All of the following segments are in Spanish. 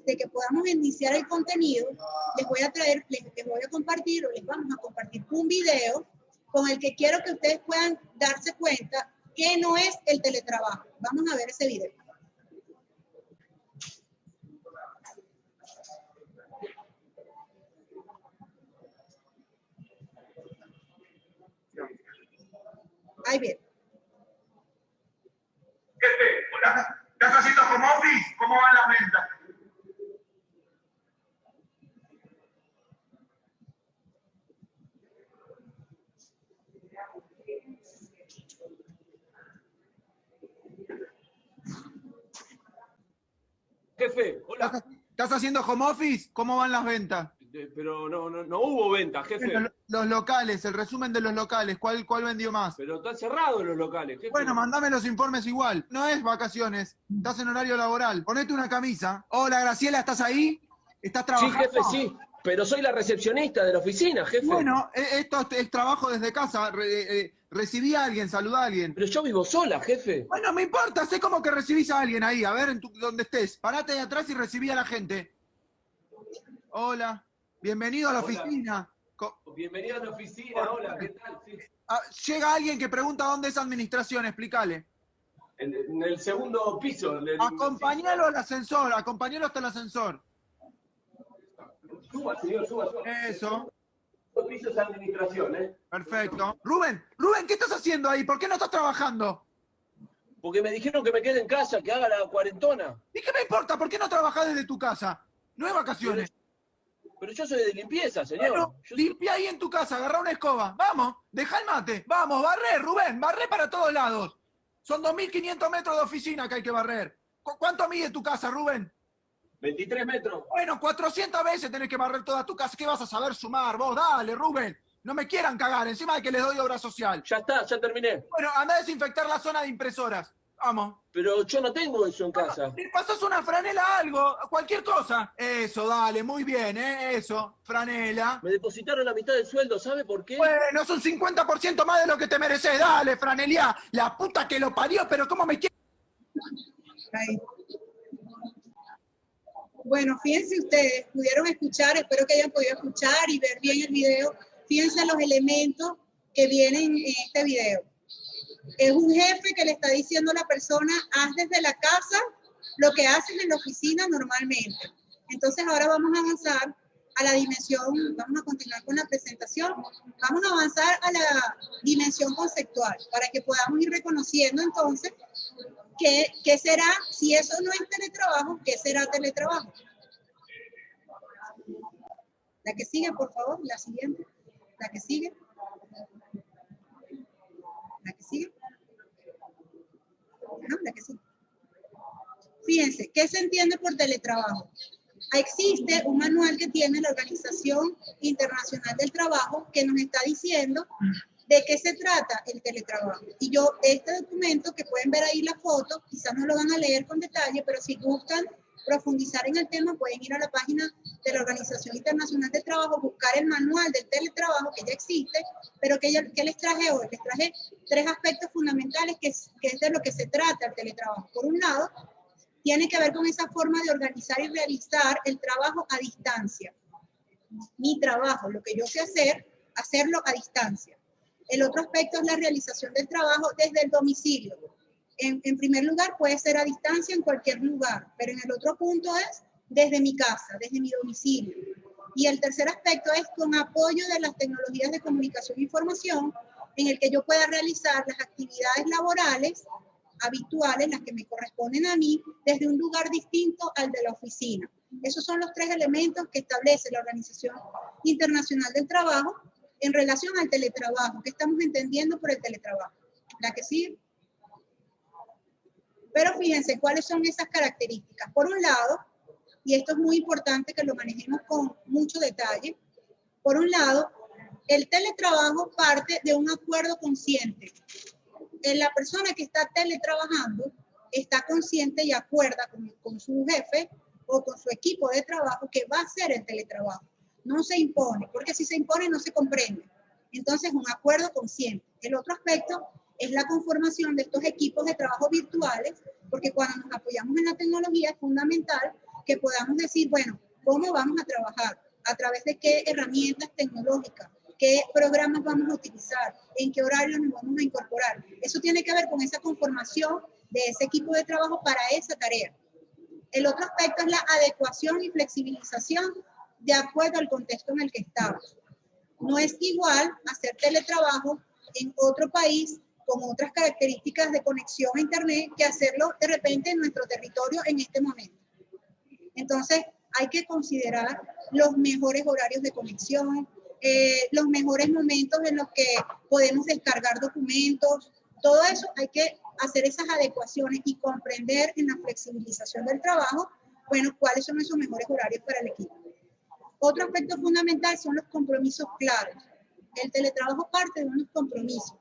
de que podamos iniciar el contenido, les voy a traer, les voy a compartir o les vamos a compartir un video con el que quiero que ustedes puedan darse cuenta que no es el teletrabajo. Vamos a ver ese video. Ahí bien. Jefe, hola. ¿Estás haciendo home office? ¿Cómo van las ventas? Jefe, hola. ¿Estás haciendo home office? ¿Cómo van las ventas? Pero no hubo venta, jefe. Los locales, el resumen de los locales, ¿cuál vendió más? Pero están cerrados los locales, jefe. Bueno, mandame los informes igual. No es vacaciones, estás en horario laboral. Ponete una camisa. Hola, Graciela, ¿estás ahí? ¿Estás trabajando? Sí, jefe, sí. Pero soy la recepcionista de la oficina, jefe. Bueno, esto es trabajo desde casa. Recibí a alguien, saludá a alguien. Pero yo vivo sola, jefe. Bueno, me importa, sé como que recibís a alguien ahí. A ver, donde estés. Parate ahí atrás y recibí a la gente. Hola. Bienvenido a la oficina. Bienvenido a la oficina, hola, ¿qué tal? Sí. Llega alguien que pregunta dónde es administración, explícale. En el segundo piso. Acompañalo al ascensor, acompañalo hasta el ascensor. Suba, señor, suba. Eso. Dos pisos de administración, ¿eh? Perfecto. Rubén, ¿qué estás haciendo ahí? ¿Por qué no estás trabajando? Porque me dijeron que me quede en casa, que haga la cuarentona. ¿Y qué me importa? ¿Por qué no trabajás desde tu casa? No es vacaciones. Pero yo soy de limpieza, señor. Bueno, limpia ahí en tu casa, agarrá una escoba. Vamos, deja el mate. Vamos, barré, Rubén, barré para todos lados. Son 2.500 metros de oficina que hay que barrer. ¿Cuánto mide tu casa, Rubén? 23 metros. Bueno, 400 veces tenés que barrer toda tu casa. ¿Qué vas a saber sumar? Vos, dale, Rubén. No me quieran cagar, encima de que les doy obra social. Ya está, ya terminé. Bueno, anda a desinfectar la zona de impresoras. Vamos. Pero yo no tengo eso en casa. Le pasas una franela, algo, cualquier cosa. Eso, dale, muy bien, eso, franela. Me depositaron la mitad del sueldo, ¿sabe por qué? Bueno, es un 50% más de lo que te mereces. Dale, franelia. La puta que lo parió, pero ¿cómo me quiere? Ahí. Bueno, fíjense ustedes, pudieron escuchar, espero que hayan podido escuchar y ver bien el video. Fíjense los elementos que vienen en este video. Es un jefe que le está diciendo a la persona, haz desde la casa lo que haces en la oficina normalmente. Entonces ahora vamos a avanzar a la dimensión, vamos a continuar con la presentación, vamos a avanzar a la dimensión conceptual para que podamos ir reconociendo entonces qué será, si eso no es teletrabajo, qué será teletrabajo. La que sigue, por favor, la siguiente, la que sigue. La que sigue. No, la que sigue. Fíjense, ¿qué se entiende por teletrabajo? Existe un manual que tiene la Organización Internacional del Trabajo que nos está diciendo de qué se trata el teletrabajo. Y yo, este documento que pueden ver ahí la foto, quizás no lo van a leer con detalle, pero si gustan profundizar en el tema, pueden ir a la página de la Organización Internacional del Trabajo, buscar el manual del teletrabajo que ya existe, pero ¿qué les traje hoy? Les traje 3 aspectos fundamentales que es de lo que se trata el teletrabajo. Por un lado, tiene que ver con esa forma de organizar y realizar el trabajo a distancia. Mi trabajo, lo que yo sé hacer, hacerlo a distancia. El otro aspecto es la realización del trabajo desde el domicilio. En primer lugar, puede ser a distancia en cualquier lugar, pero en el otro punto es desde mi casa, desde mi domicilio. Y el tercer aspecto es con apoyo de las tecnologías de comunicación e información, en el que yo pueda realizar las actividades laborales habituales, las que me corresponden a mí, desde un lugar distinto al de la oficina. Esos son los 3 elementos que establece la Organización Internacional del Trabajo en relación al teletrabajo. ¿Qué estamos entendiendo por el teletrabajo? La que sigue. Pero fíjense cuáles son esas características. Por un lado, y esto es muy importante que lo manejemos con mucho detalle, por un lado, el teletrabajo parte de un acuerdo consciente. La persona que está teletrabajando está consciente y acuerda con su jefe o con su equipo de trabajo que va a hacer el teletrabajo. No se impone, porque si se impone no se comprende. Entonces, un acuerdo consciente. El otro aspecto es la conformación de estos equipos de trabajo virtuales, porque cuando nos apoyamos en la tecnología es fundamental que podamos decir, bueno, ¿cómo vamos a trabajar? ¿A través de qué herramientas tecnológicas? ¿Qué programas vamos a utilizar? ¿En qué horarios nos vamos a incorporar? Eso tiene que ver con esa conformación de ese equipo de trabajo para esa tarea. El otro aspecto es la adecuación y flexibilización de acuerdo al contexto en el que estamos. No es igual hacer teletrabajo en otro país con otras características de conexión a internet que hacerlo de repente en nuestro territorio en este momento. Entonces, hay que considerar los mejores horarios de conexión, los mejores momentos en los que podemos descargar documentos. Todo eso hay que hacer esas adecuaciones y comprender en la flexibilización del trabajo, bueno, cuáles son esos mejores horarios para el equipo. Otro aspecto fundamental son los compromisos claros. El teletrabajo parte de unos compromisos.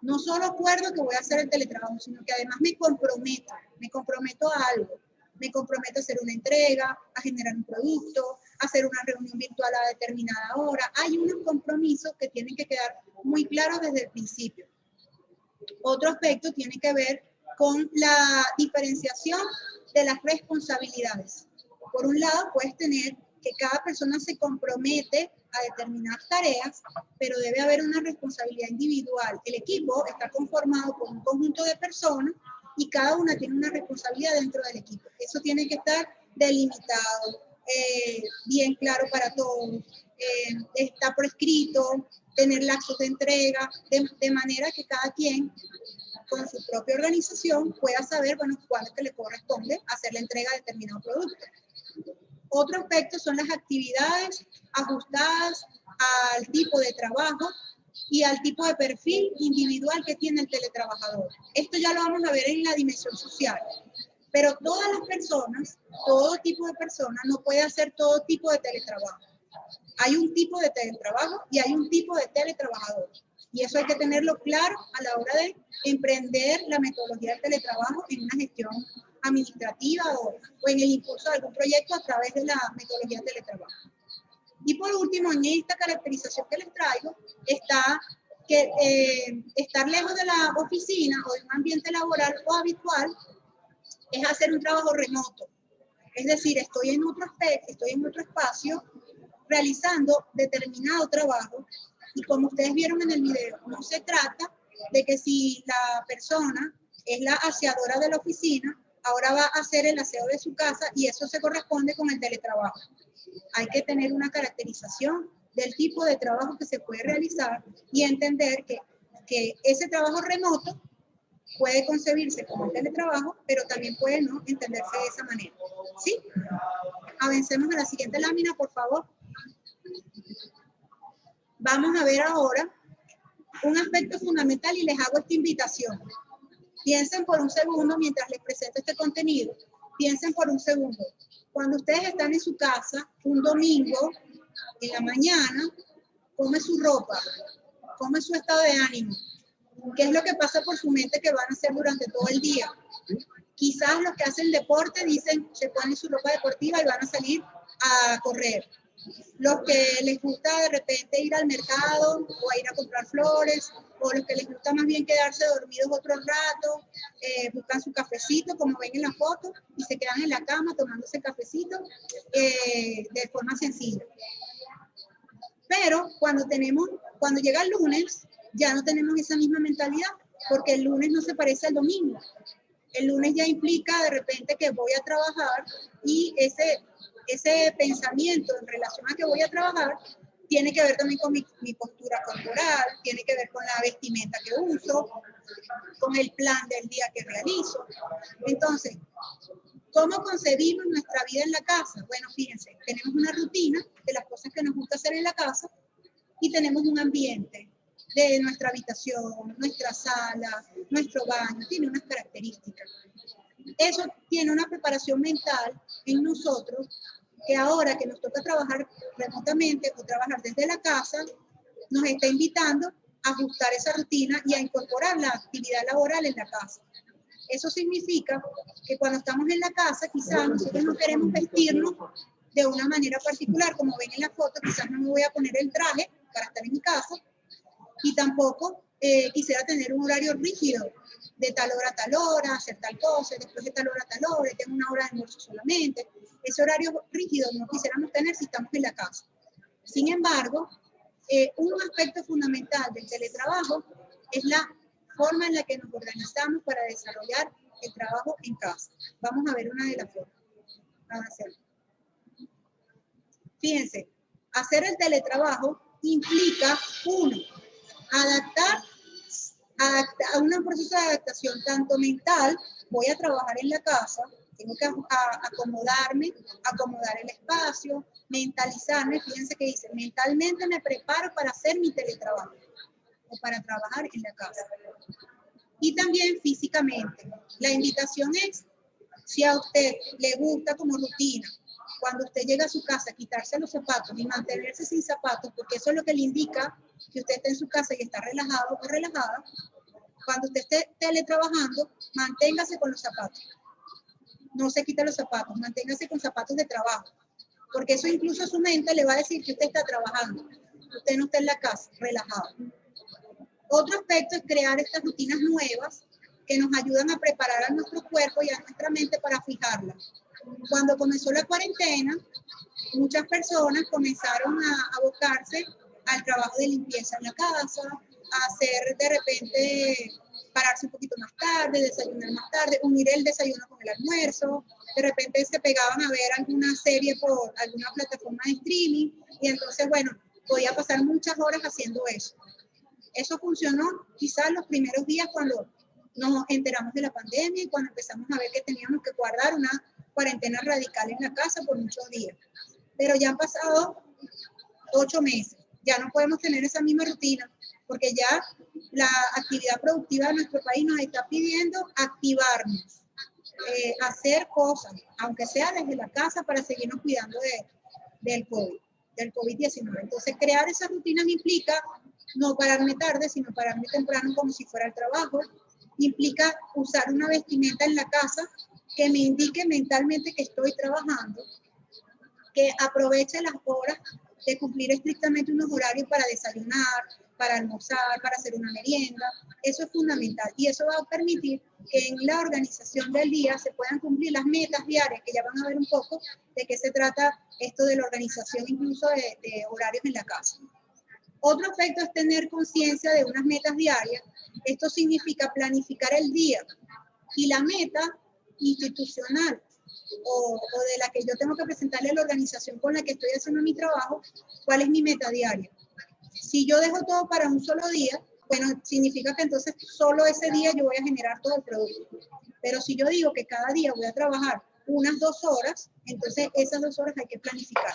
No solo acuerdo que voy a hacer el teletrabajo, sino que además me comprometo a algo. Me comprometo a hacer una entrega, a generar un producto, a hacer una reunión virtual a determinada hora. Hay unos compromisos que tienen que quedar muy claros desde el principio. Otro aspecto tiene que ver con la diferenciación de las responsabilidades. Por un lado, puedes tener que cada persona se compromete a determinadas tareas, pero debe haber una responsabilidad individual. El equipo está conformado por un conjunto de personas y cada una tiene una responsabilidad dentro del equipo. Eso tiene que estar delimitado, bien claro para todos, está por escrito, tener lapsos de entrega, de manera que cada quien con su propia organización pueda saber, bueno, cuándo es que le corresponde hacer la entrega de determinado producto. Otro aspecto son las actividades ajustadas al tipo de trabajo y al tipo de perfil individual que tiene el teletrabajador. Esto ya lo vamos a ver en la dimensión social. Pero todas las personas, todo tipo de personas, no puede hacer todo tipo de teletrabajo. Hay un tipo de teletrabajo y hay un tipo de teletrabajador. Y eso hay que tenerlo claro a la hora de emprender la metodología del teletrabajo en una gestión administrativa o en el impulso de algún proyecto a través de la metodología del teletrabajo. Y por último, en esta caracterización que les traigo, está que estar lejos de la oficina o de un ambiente laboral o habitual es hacer un trabajo remoto. Es decir, estoy en otro aspecto, estoy en otro espacio realizando determinado trabajo y como ustedes vieron en el video, no se trata de que si la persona es la aseadora de la oficina, ahora va a hacer el aseo de su casa y eso se corresponde con el teletrabajo. Hay que tener una caracterización del tipo de trabajo que se puede realizar y entender que ese trabajo remoto puede concebirse como teletrabajo, pero también puede no entenderse de esa manera. ¿Sí? Avancemos a la siguiente lámina, por favor. Vamos a ver ahora un aspecto fundamental y les hago esta invitación. Piensen por un segundo mientras les presento este contenido. Piensen por un segundo. Cuando ustedes están en su casa, un domingo, en la mañana, ¿cómo es su ropa? ¿Cómo es su estado de ánimo? ¿Qué es lo que pasa por su mente que van a hacer durante todo el día? Quizás los que hacen deporte dicen, se ponen su ropa deportiva y van a salir a correr. Los que les gusta de repente ir al mercado o a ir a comprar flores, o los que les gusta más bien quedarse dormidos otro rato, buscan su cafecito, como ven en la foto, y se quedan en la cama tomándose cafecito de forma sencilla. Pero cuando llega el lunes, ya no tenemos esa misma mentalidad, porque el lunes no se parece al domingo. El lunes ya implica de repente que voy a trabajar y ese pensamiento en relación a que voy a trabajar tiene que ver también con mi postura corporal, tiene que ver con la vestimenta que uso, con el plan del día que realizo. Entonces, ¿cómo concebimos nuestra vida en la casa? Bueno, fíjense, tenemos una rutina de las cosas que nos gusta hacer en la casa y tenemos un ambiente de nuestra habitación, nuestra sala, nuestro baño, tiene unas características. Eso tiene una preparación mental en nosotros que ahora que nos toca trabajar remotamente o trabajar desde la casa, nos está invitando a ajustar esa rutina y a incorporar la actividad laboral en la casa. Eso significa que cuando estamos en la casa, quizás nosotros no queremos vestirnos de una manera particular, como ven en la foto, quizás no me voy a poner el traje para estar en mi casa, y tampoco quisiera tener un horario rígido, de tal hora a tal hora, hacer tal cosa, después de tal hora a tal hora, y tengo una hora de almuerzo solamente. Ese horario rígido no quisiéramos tener si estamos en la casa. Sin embargo, un aspecto fundamental del teletrabajo es la forma en la que nos organizamos para desarrollar el trabajo en casa. Vamos a ver una de las formas para hacerlo. Fíjense, hacer el teletrabajo implica, uno, adaptar a un proceso de adaptación tanto mental, voy a trabajar en la casa, tengo que acomodarme, acomodar el espacio, mentalizarme, fíjense que dice, mentalmente me preparo para hacer mi teletrabajo o para trabajar en la casa. Y también físicamente, la invitación es, si a usted le gusta como rutina, cuando usted llega a su casa, quitarse los zapatos y mantenerse sin zapatos, porque eso es lo que le indica que usted está en su casa y está relajado o relajada. Cuando usted esté teletrabajando, manténgase con los zapatos. No se quite los zapatos, manténgase con zapatos de trabajo, porque eso incluso a su mente le va a decir que usted está trabajando. Usted no está en la casa, relajado. Otro aspecto es crear estas rutinas nuevas que nos ayudan a preparar a nuestro cuerpo y a nuestra mente para fijarla. Cuando comenzó la cuarentena, muchas personas comenzaron a abocarse al trabajo de limpieza en la casa, a hacer de repente, pararse un poquito más tarde, desayunar más tarde, unir el desayuno con el almuerzo, de repente se pegaban a ver alguna serie por alguna plataforma de streaming y entonces, bueno, podía pasar muchas horas haciendo eso. Eso funcionó quizás los primeros días cuando nos enteramos de la pandemia y cuando empezamos a ver que teníamos que guardar una cuarentena radical en la casa por muchos días. Pero ya han pasado 8 meses, ya no podemos tener esa misma rutina, porque ya la actividad productiva de nuestro país nos está pidiendo activarnos, hacer cosas, aunque sea desde la casa, para seguirnos cuidando del COVID-19. Entonces, crear esas rutinas implica no pararme tarde, sino pararme temprano como si fuera el trabajo. Implica usar una vestimenta en la casa que me indique mentalmente que estoy trabajando, que aproveche las horas de cumplir estrictamente unos horarios para desayunar, para almorzar, para hacer una merienda. Eso es fundamental y eso va a permitir que en la organización del día se puedan cumplir las metas diarias, que ya van a ver un poco de qué se trata esto de la organización incluso de horarios en la casa. Otro aspecto es tener conciencia de unas metas diarias. Esto significa planificar el día y la meta institucional o de la que yo tengo que presentarle a la organización con la que estoy haciendo mi trabajo, cuál es mi meta diaria. Si yo dejo todo para un solo día, bueno, significa que entonces solo ese día yo voy a generar todo el producto. Pero si yo digo que cada día voy a trabajar unas 2 horas, entonces esas 2 horas hay que planificar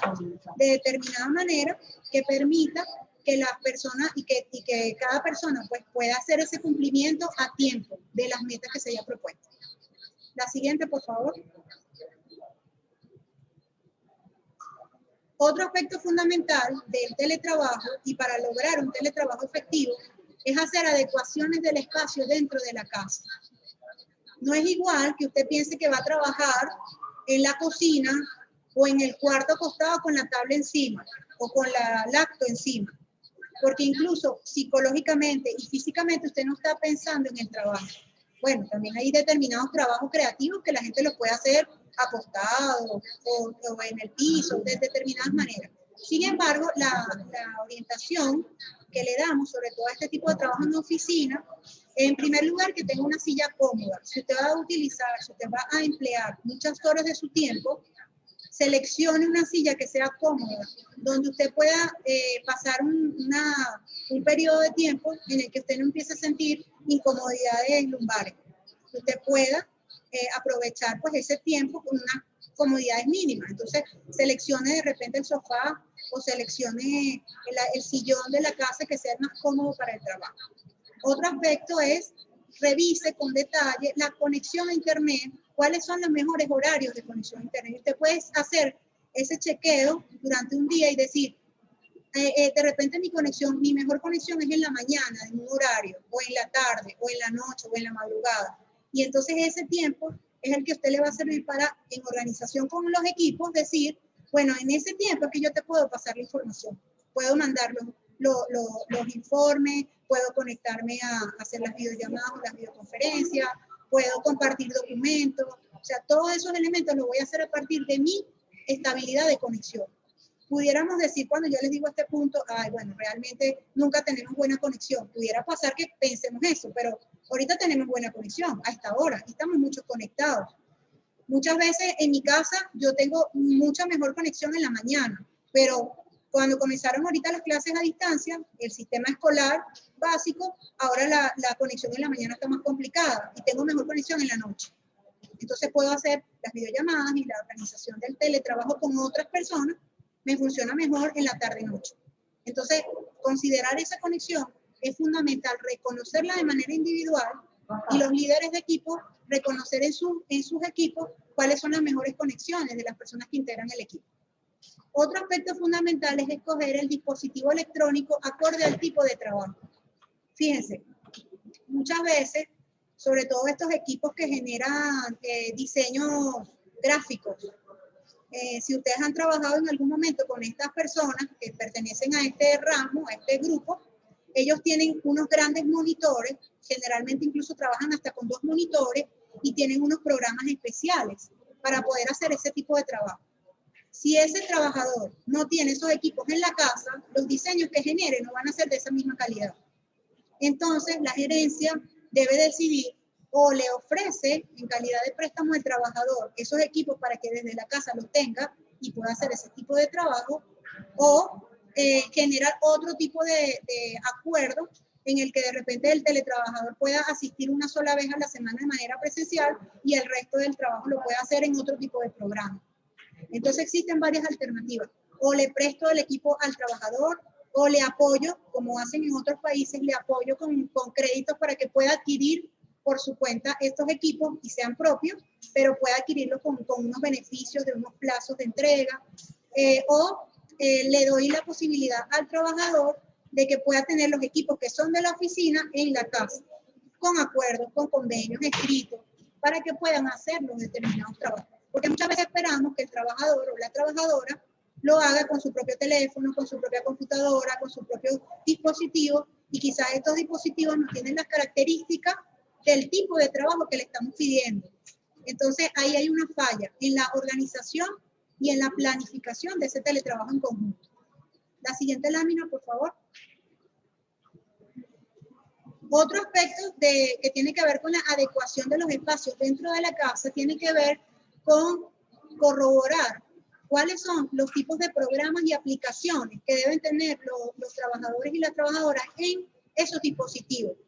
de determinada manera que permita que las personas y que cada persona pues pueda hacer ese cumplimiento a tiempo de las metas que se haya propuesto. La siguiente, por favor. Otro aspecto fundamental del teletrabajo y para lograr un teletrabajo efectivo es hacer adecuaciones del espacio dentro de la casa. No es igual que usted piense que va a trabajar en la cocina o en el cuarto acostado con la tabla encima o con la laptop encima, porque incluso psicológicamente y físicamente usted no está pensando en el trabajo. Bueno, también hay determinados trabajos creativos que la gente los puede hacer acostado o en el piso, de determinadas maneras. Sin embargo, la orientación que le damos, sobre todo a este tipo de trabajo en oficina, en primer lugar, que tenga una silla cómoda. Si usted va a utilizar, si usted va a emplear muchas horas de su tiempo, seleccione una silla que sea cómoda, donde usted pueda pasar un periodo de tiempo en el que usted no empiece a sentir incomodidades lumbares. Que usted pueda aprovechar pues ese tiempo con unas comodidades mínimas. Entonces, seleccione de repente el sofá o seleccione el sillón de la casa que sea más cómodo para el trabajo. Otro aspecto es revise con detalle la conexión a internet, cuáles son los mejores horarios de conexión a internet. Usted puede hacer ese chequeo durante un día y decir, de repente mi mejor conexión es en la mañana, en un horario, o en la tarde, o en la noche, o en la madrugada. Y entonces ese tiempo es el que a usted le va a servir para, en organización con los equipos, decir, bueno, en ese tiempo es que yo te puedo pasar la información. Puedo mandar los informes, puedo conectarme a hacer las videollamadas o las videoconferencias, puedo compartir documentos, o sea, todos esos elementos los voy a hacer a partir de mi estabilidad de conexión. Pudiéramos decir cuando yo les digo a este punto, ay, bueno, realmente nunca tenemos buena conexión. Pudiera pasar que pensemos eso, pero ahorita tenemos buena conexión, a esta hora, y estamos muchos conectados. Muchas veces en mi casa yo tengo mucha mejor conexión en la mañana, pero cuando comenzaron ahorita las clases a distancia, el sistema escolar básico, ahora la conexión en la mañana está más complicada y tengo mejor conexión en la noche. Entonces puedo hacer las videollamadas y la organización del teletrabajo con otras personas, me funciona mejor en la tarde-noche. Entonces, considerar esa conexión es fundamental, reconocerla de manera individual y los líderes de equipo reconocer en sus equipos cuáles son las mejores conexiones de las personas que integran el equipo. Otro aspecto fundamental es escoger el dispositivo electrónico acorde al tipo de trabajo. Fíjense, muchas veces, sobre todo estos equipos que generan diseños gráficos, si ustedes han trabajado en algún momento con estas personas que pertenecen a este ramo, a este grupo, ellos tienen unos grandes monitores, generalmente incluso trabajan hasta con 2 monitores y tienen unos programas especiales para poder hacer ese tipo de trabajo. Si ese trabajador no tiene esos equipos en la casa, los diseños que genere no van a ser de esa misma calidad. Entonces, la gerencia debe decidir o le ofrece en calidad de préstamo al trabajador esos equipos para que desde la casa los tenga y pueda hacer ese tipo de trabajo, o generar otro tipo de acuerdo en el que de repente el teletrabajador pueda asistir una sola vez a la semana de manera presencial y el resto del trabajo lo pueda hacer en otro tipo de programa. Entonces existen varias alternativas. O le presto el equipo al trabajador, o le apoyo, como hacen en otros países, le apoyo con créditos para que pueda adquirir por su cuenta estos equipos y sean propios, pero pueda adquirirlos con unos beneficios de unos plazos de entrega, le doy la posibilidad al trabajador de que pueda tener los equipos que son de la oficina en la casa, con acuerdos, con convenios escritos, para que puedan hacer los determinados trabajos. Porque muchas veces esperamos que el trabajador o la trabajadora lo haga con su propio teléfono, con su propia computadora, con su propio dispositivo, y quizás estos dispositivos no tienen las características del tipo de trabajo que le estamos pidiendo. Entonces, ahí hay una falla en la organización y en la planificación de ese teletrabajo en conjunto. La siguiente lámina, por favor. Otro aspecto que tiene que ver con la adecuación de los espacios dentro de la casa tiene que ver con corroborar cuáles son los tipos de programas y aplicaciones que deben tener los trabajadores y las trabajadoras en esos dispositivos.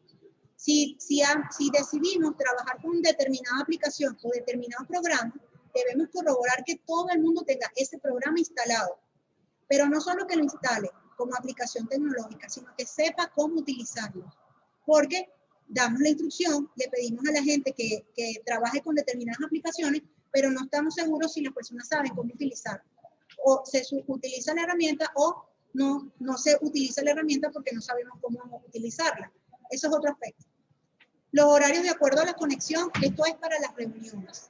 Si decidimos trabajar con determinada aplicación o determinado programa, debemos corroborar que todo el mundo tenga ese programa instalado. Pero no solo que lo instale como aplicación tecnológica, sino que sepa cómo utilizarlo. Porque damos la instrucción, le pedimos a la gente que trabaje con determinadas aplicaciones, pero no estamos seguros si las personas saben cómo utilizarlo. O se utiliza la herramienta o no se utiliza la herramienta porque no sabemos cómo utilizarla. Eso es otro aspecto. Los horarios de acuerdo a la conexión, esto es para las reuniones.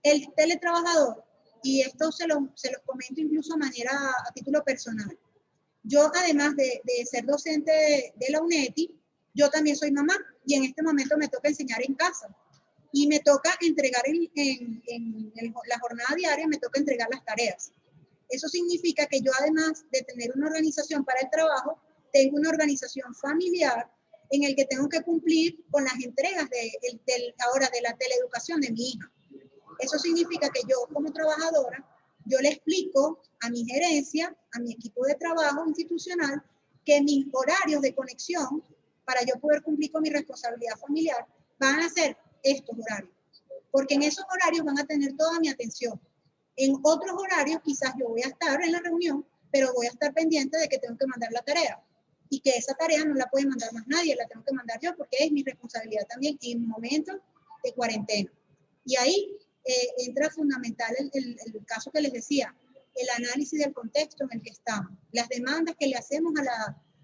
El teletrabajador, y esto se los comento incluso a título personal. Yo, además de ser docente de la UNETI, yo también soy mamá y en este momento me toca enseñar en casa. Y me toca entregar en la jornada diaria, me toca entregar las tareas. Eso significa que yo, además de tener una organización para el trabajo, tengo una organización familiar en el que tengo que cumplir con las entregas ahora de la teleeducación de mi hija. Eso significa que yo, como trabajadora, yo le explico a mi gerencia, a mi equipo de trabajo institucional, que mis horarios de conexión, para yo poder cumplir con mi responsabilidad familiar, van a ser estos horarios. Porque en esos horarios van a tener toda mi atención. En otros horarios quizás yo voy a estar en la reunión, pero voy a estar pendiente de que tengo que mandar la tarea. Y que esa tarea no la puede mandar más nadie, la tengo que mandar yo porque es mi responsabilidad también en momentos de cuarentena. Y ahí entra fundamental el caso que les decía, el análisis del contexto en el que estamos, las demandas que le hacemos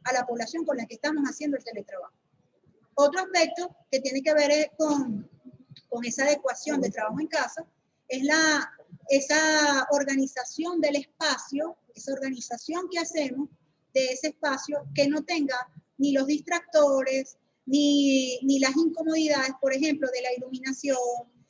a la población con la que estamos haciendo el teletrabajo. Otro aspecto que tiene que ver con esa adecuación de trabajo en casa es esa organización del espacio, esa organización que hacemos de ese espacio que no tenga ni los distractores, ni las incomodidades, por ejemplo, de la iluminación,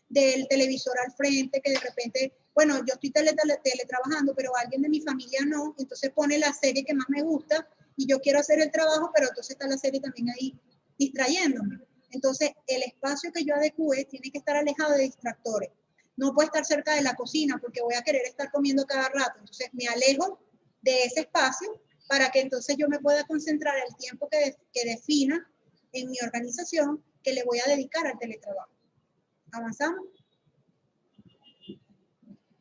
del televisor al frente, que de repente, bueno, yo estoy teletrabajando, pero alguien de mi familia no, entonces pone la serie que más me gusta y yo quiero hacer el trabajo, pero entonces está la serie también ahí distrayéndome. Entonces, el espacio que yo adecue tiene que estar alejado de distractores. No puede estar cerca de la cocina porque voy a querer estar comiendo cada rato. Entonces, me alejo de ese espacio para que entonces yo me pueda concentrar el tiempo que defina en mi organización que le voy a dedicar al teletrabajo. ¿Avanzamos?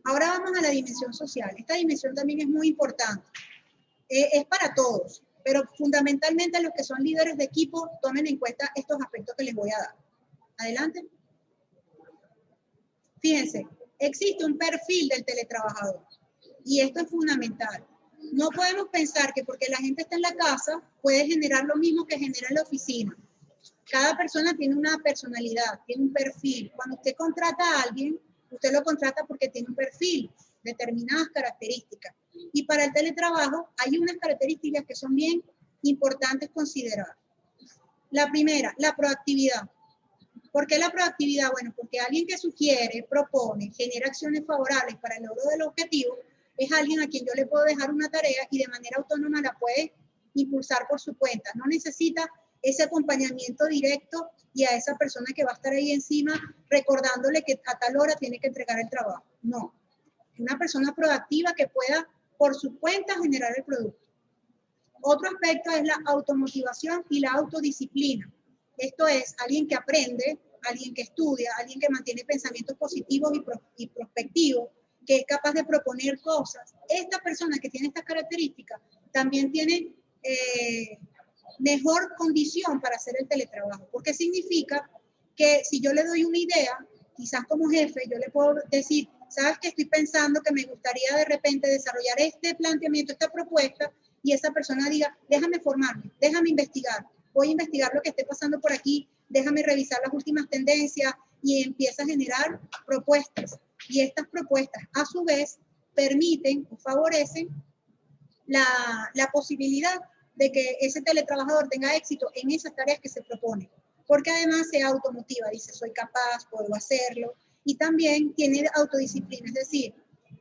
Ahora vamos a la dimensión social. Esta dimensión también es muy importante. Es para todos, pero fundamentalmente los que son líderes de equipo tomen en cuenta estos aspectos que les voy a dar. Adelante. Fíjense, existe un perfil del teletrabajador y esto es fundamental. No podemos pensar que porque la gente está en la casa puede generar lo mismo que genera en la oficina. Cada persona tiene una personalidad, tiene un perfil. Cuando usted contrata a alguien, usted lo contrata porque tiene un perfil, determinadas características. Y para el teletrabajo hay unas características que son bien importantes considerar. La primera, la proactividad. ¿Por qué la proactividad? Bueno, porque alguien que sugiere, propone, genera acciones favorables para el logro del objetivo, es alguien a quien yo le puedo dejar una tarea y de manera autónoma la puede impulsar por su cuenta. No necesita ese acompañamiento directo y a esa persona que va a estar ahí encima recordándole que a tal hora tiene que entregar el trabajo. No. Una persona proactiva que pueda por su cuenta generar el producto. Otro aspecto es la automotivación y la autodisciplina. Esto es alguien que aprende, alguien que estudia, alguien que mantiene pensamientos positivos y prospectivos, que es capaz de proponer cosas. Esta persona que tiene estas características también tiene mejor condición para hacer el teletrabajo, porque significa que si yo le doy una idea, quizás como jefe, yo le puedo decir, sabes que estoy pensando que me gustaría de repente desarrollar este planteamiento, esta propuesta, y esa persona diga, déjame formarme, déjame investigar, voy a investigar lo que esté pasando por aquí, déjame revisar las últimas tendencias y empieza a generar propuestas. Y estas propuestas, a su vez, permiten o favorecen la posibilidad de que ese teletrabajador tenga éxito en esas tareas que se propone. Porque además se automotiva, dice, soy capaz, puedo hacerlo. Y también tiene autodisciplina, es decir,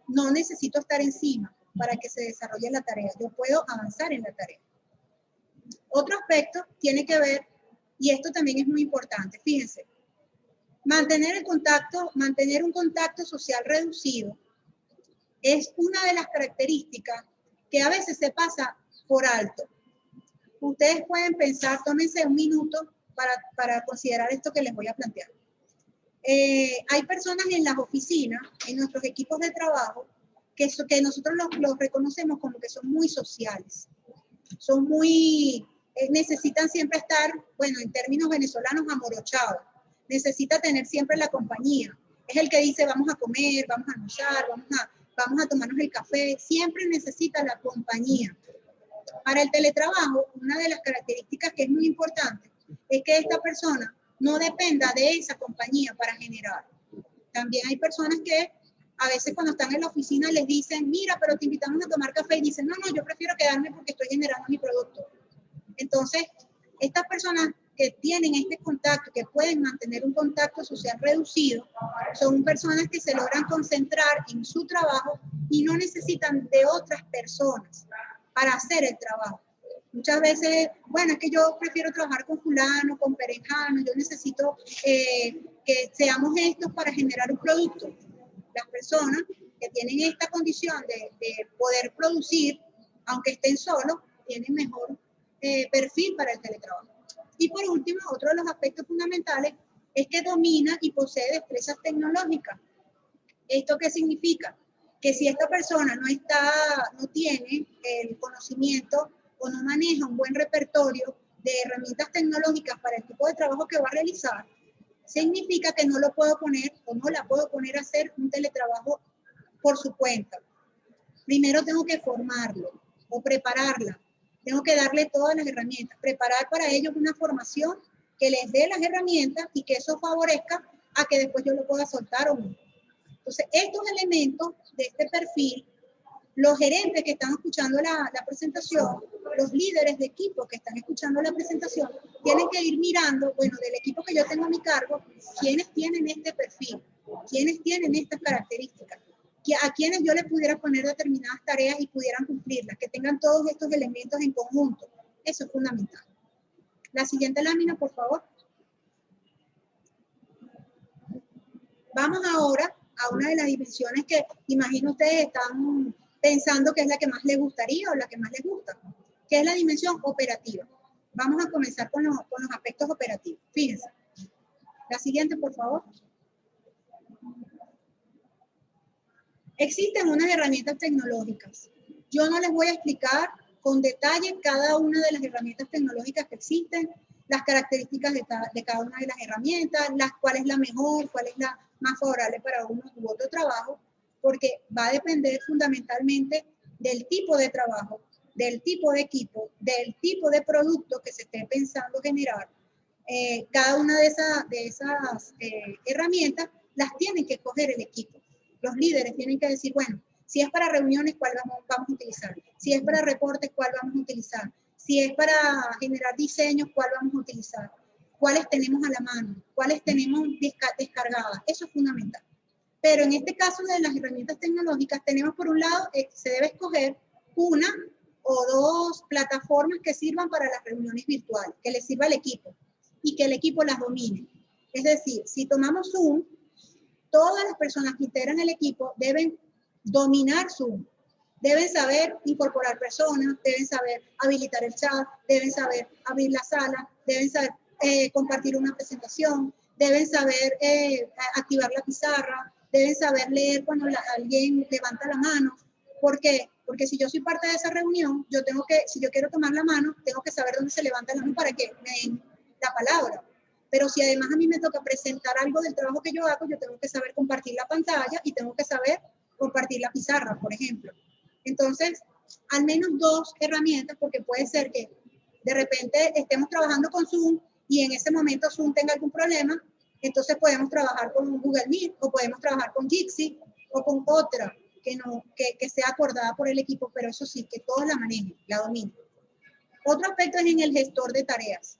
no necesito estar encima para que se desarrolle la tarea. Yo puedo avanzar en la tarea. Otro aspecto tiene que ver, y esto también es muy importante, fíjense, mantener un contacto social reducido es una de las características que a veces se pasa por alto. Ustedes pueden pensar, tómense un minuto para considerar esto que les voy a plantear. Hay personas en las oficinas, en nuestros equipos de trabajo, que nosotros los reconocemos como que son muy sociales. Son muy, necesitan siempre estar, bueno, en términos venezolanos, amorochados. Necesita tener siempre la compañía. Es el que dice, vamos a comer, vamos a almorzar, vamos a tomarnos el café. Siempre necesita la compañía. Para el teletrabajo, una de las características que es muy importante es que esta persona no dependa de esa compañía para generar. También hay personas que a veces cuando están en la oficina les dicen, mira, pero te invitamos a tomar café, y dicen, no, yo prefiero quedarme porque estoy generando mi producto. Entonces, estas personas que tienen este contacto, que pueden mantener un contacto social reducido, son personas que se logran concentrar en su trabajo y no necesitan de otras personas para hacer el trabajo. Muchas veces, bueno, es que yo prefiero trabajar con fulano, con perejano, yo necesito que seamos estos para generar un producto. Las personas que tienen esta condición de poder producir, aunque estén solos, tienen mejor perfil para el teletrabajo. Y por último, otro de los aspectos fundamentales es que domina y posee destrezas tecnológicas. ¿Esto qué significa? Que si esta persona no tiene el conocimiento o no maneja un buen repertorio de herramientas tecnológicas para el tipo de trabajo que va a realizar, significa que no lo puedo poner o no la puedo poner a hacer un teletrabajo por su cuenta. Primero tengo que formarlo o prepararla. Tengo que darle todas las herramientas, preparar para ellos una formación que les dé las herramientas y que eso favorezca a que después yo lo pueda soltar o no. Entonces, estos elementos de este perfil, los gerentes que están escuchando la presentación, los líderes de equipo que están escuchando la presentación tienen que ir mirando, bueno, del equipo que yo tengo a mi cargo, quiénes tienen este perfil, quiénes tienen estas características, a quienes yo les pudiera poner determinadas tareas y pudieran cumplirlas, que tengan todos estos elementos en conjunto. Eso es fundamental. La siguiente lámina, por favor. Vamos ahora a una de las dimensiones que imagino ustedes están pensando que es la que más les gustaría o la que más les gusta, que es la dimensión operativa. Vamos a comenzar con los aspectos operativos. Fíjense. La siguiente, por favor. Existen unas herramientas tecnológicas. Yo no les voy a explicar con detalle cada una de las herramientas tecnológicas que existen, las características de cada una de las herramientas, cuál es la mejor, cuál es la más favorable para uno u otro trabajo, porque va a depender fundamentalmente del tipo de trabajo, del tipo de equipo, del tipo de producto que se esté pensando generar. Cada una de esas herramientas las tiene que escoger el equipo. Los líderes tienen que decir, bueno, si es para reuniones, ¿cuál vamos a utilizar? Si es para reportes, ¿cuál vamos a utilizar? Si es para generar diseños, ¿cuál vamos a utilizar? ¿Cuáles tenemos a la mano? ¿Cuáles tenemos descargadas? Eso es fundamental. Pero en este caso de las herramientas tecnológicas, tenemos por un lado, se debe escoger una o dos plataformas que sirvan para las reuniones virtuales, que les sirva al equipo y que el equipo las domine. Es decir, si tomamos Zoom, todas las personas que integran el equipo deben dominar Zoom. Deben saber incorporar personas, deben saber habilitar el chat, deben saber abrir la sala, deben saber compartir una presentación, deben saber activar la pizarra, deben saber leer cuando alguien levanta la mano. ¿Por qué? Porque si yo soy parte de esa reunión, si yo quiero tomar la mano, tengo que saber dónde se levanta la mano para que me den la palabra. Pero si además a mí me toca presentar algo del trabajo que yo hago, yo tengo que saber compartir la pantalla y tengo que saber compartir la pizarra, por ejemplo. Entonces, al menos dos herramientas, porque puede ser que de repente estemos trabajando con Zoom y en ese momento Zoom tenga algún problema, entonces podemos trabajar con Google Meet o podemos trabajar con Jitsi o con otra que sea acordada por el equipo, pero eso sí, que todos la manejen, la dominen. Otro aspecto es en el gestor de tareas.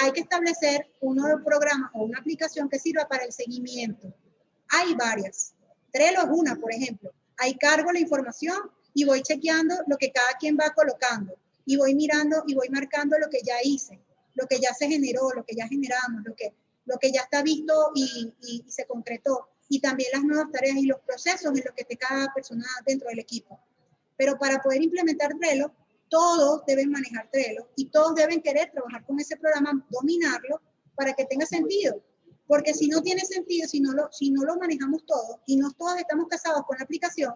Hay que establecer un programa o una aplicación que sirva para el seguimiento. Hay varias. Trello es una, por ejemplo. Ahí cargo la información y voy chequeando lo que cada quien va colocando. Y voy mirando y voy marcando lo que ya hice, lo que ya se generó, lo que ya generamos, lo que ya está visto y se concretó. Y también las nuevas tareas y los procesos en los que esté cada persona dentro del equipo. Pero para poder implementar Trello, todos deben manejar Trello y todos deben querer trabajar con ese programa, dominarlo para que tenga sentido. Porque si no tiene sentido, si no lo manejamos todos y no todos estamos casados con la aplicación,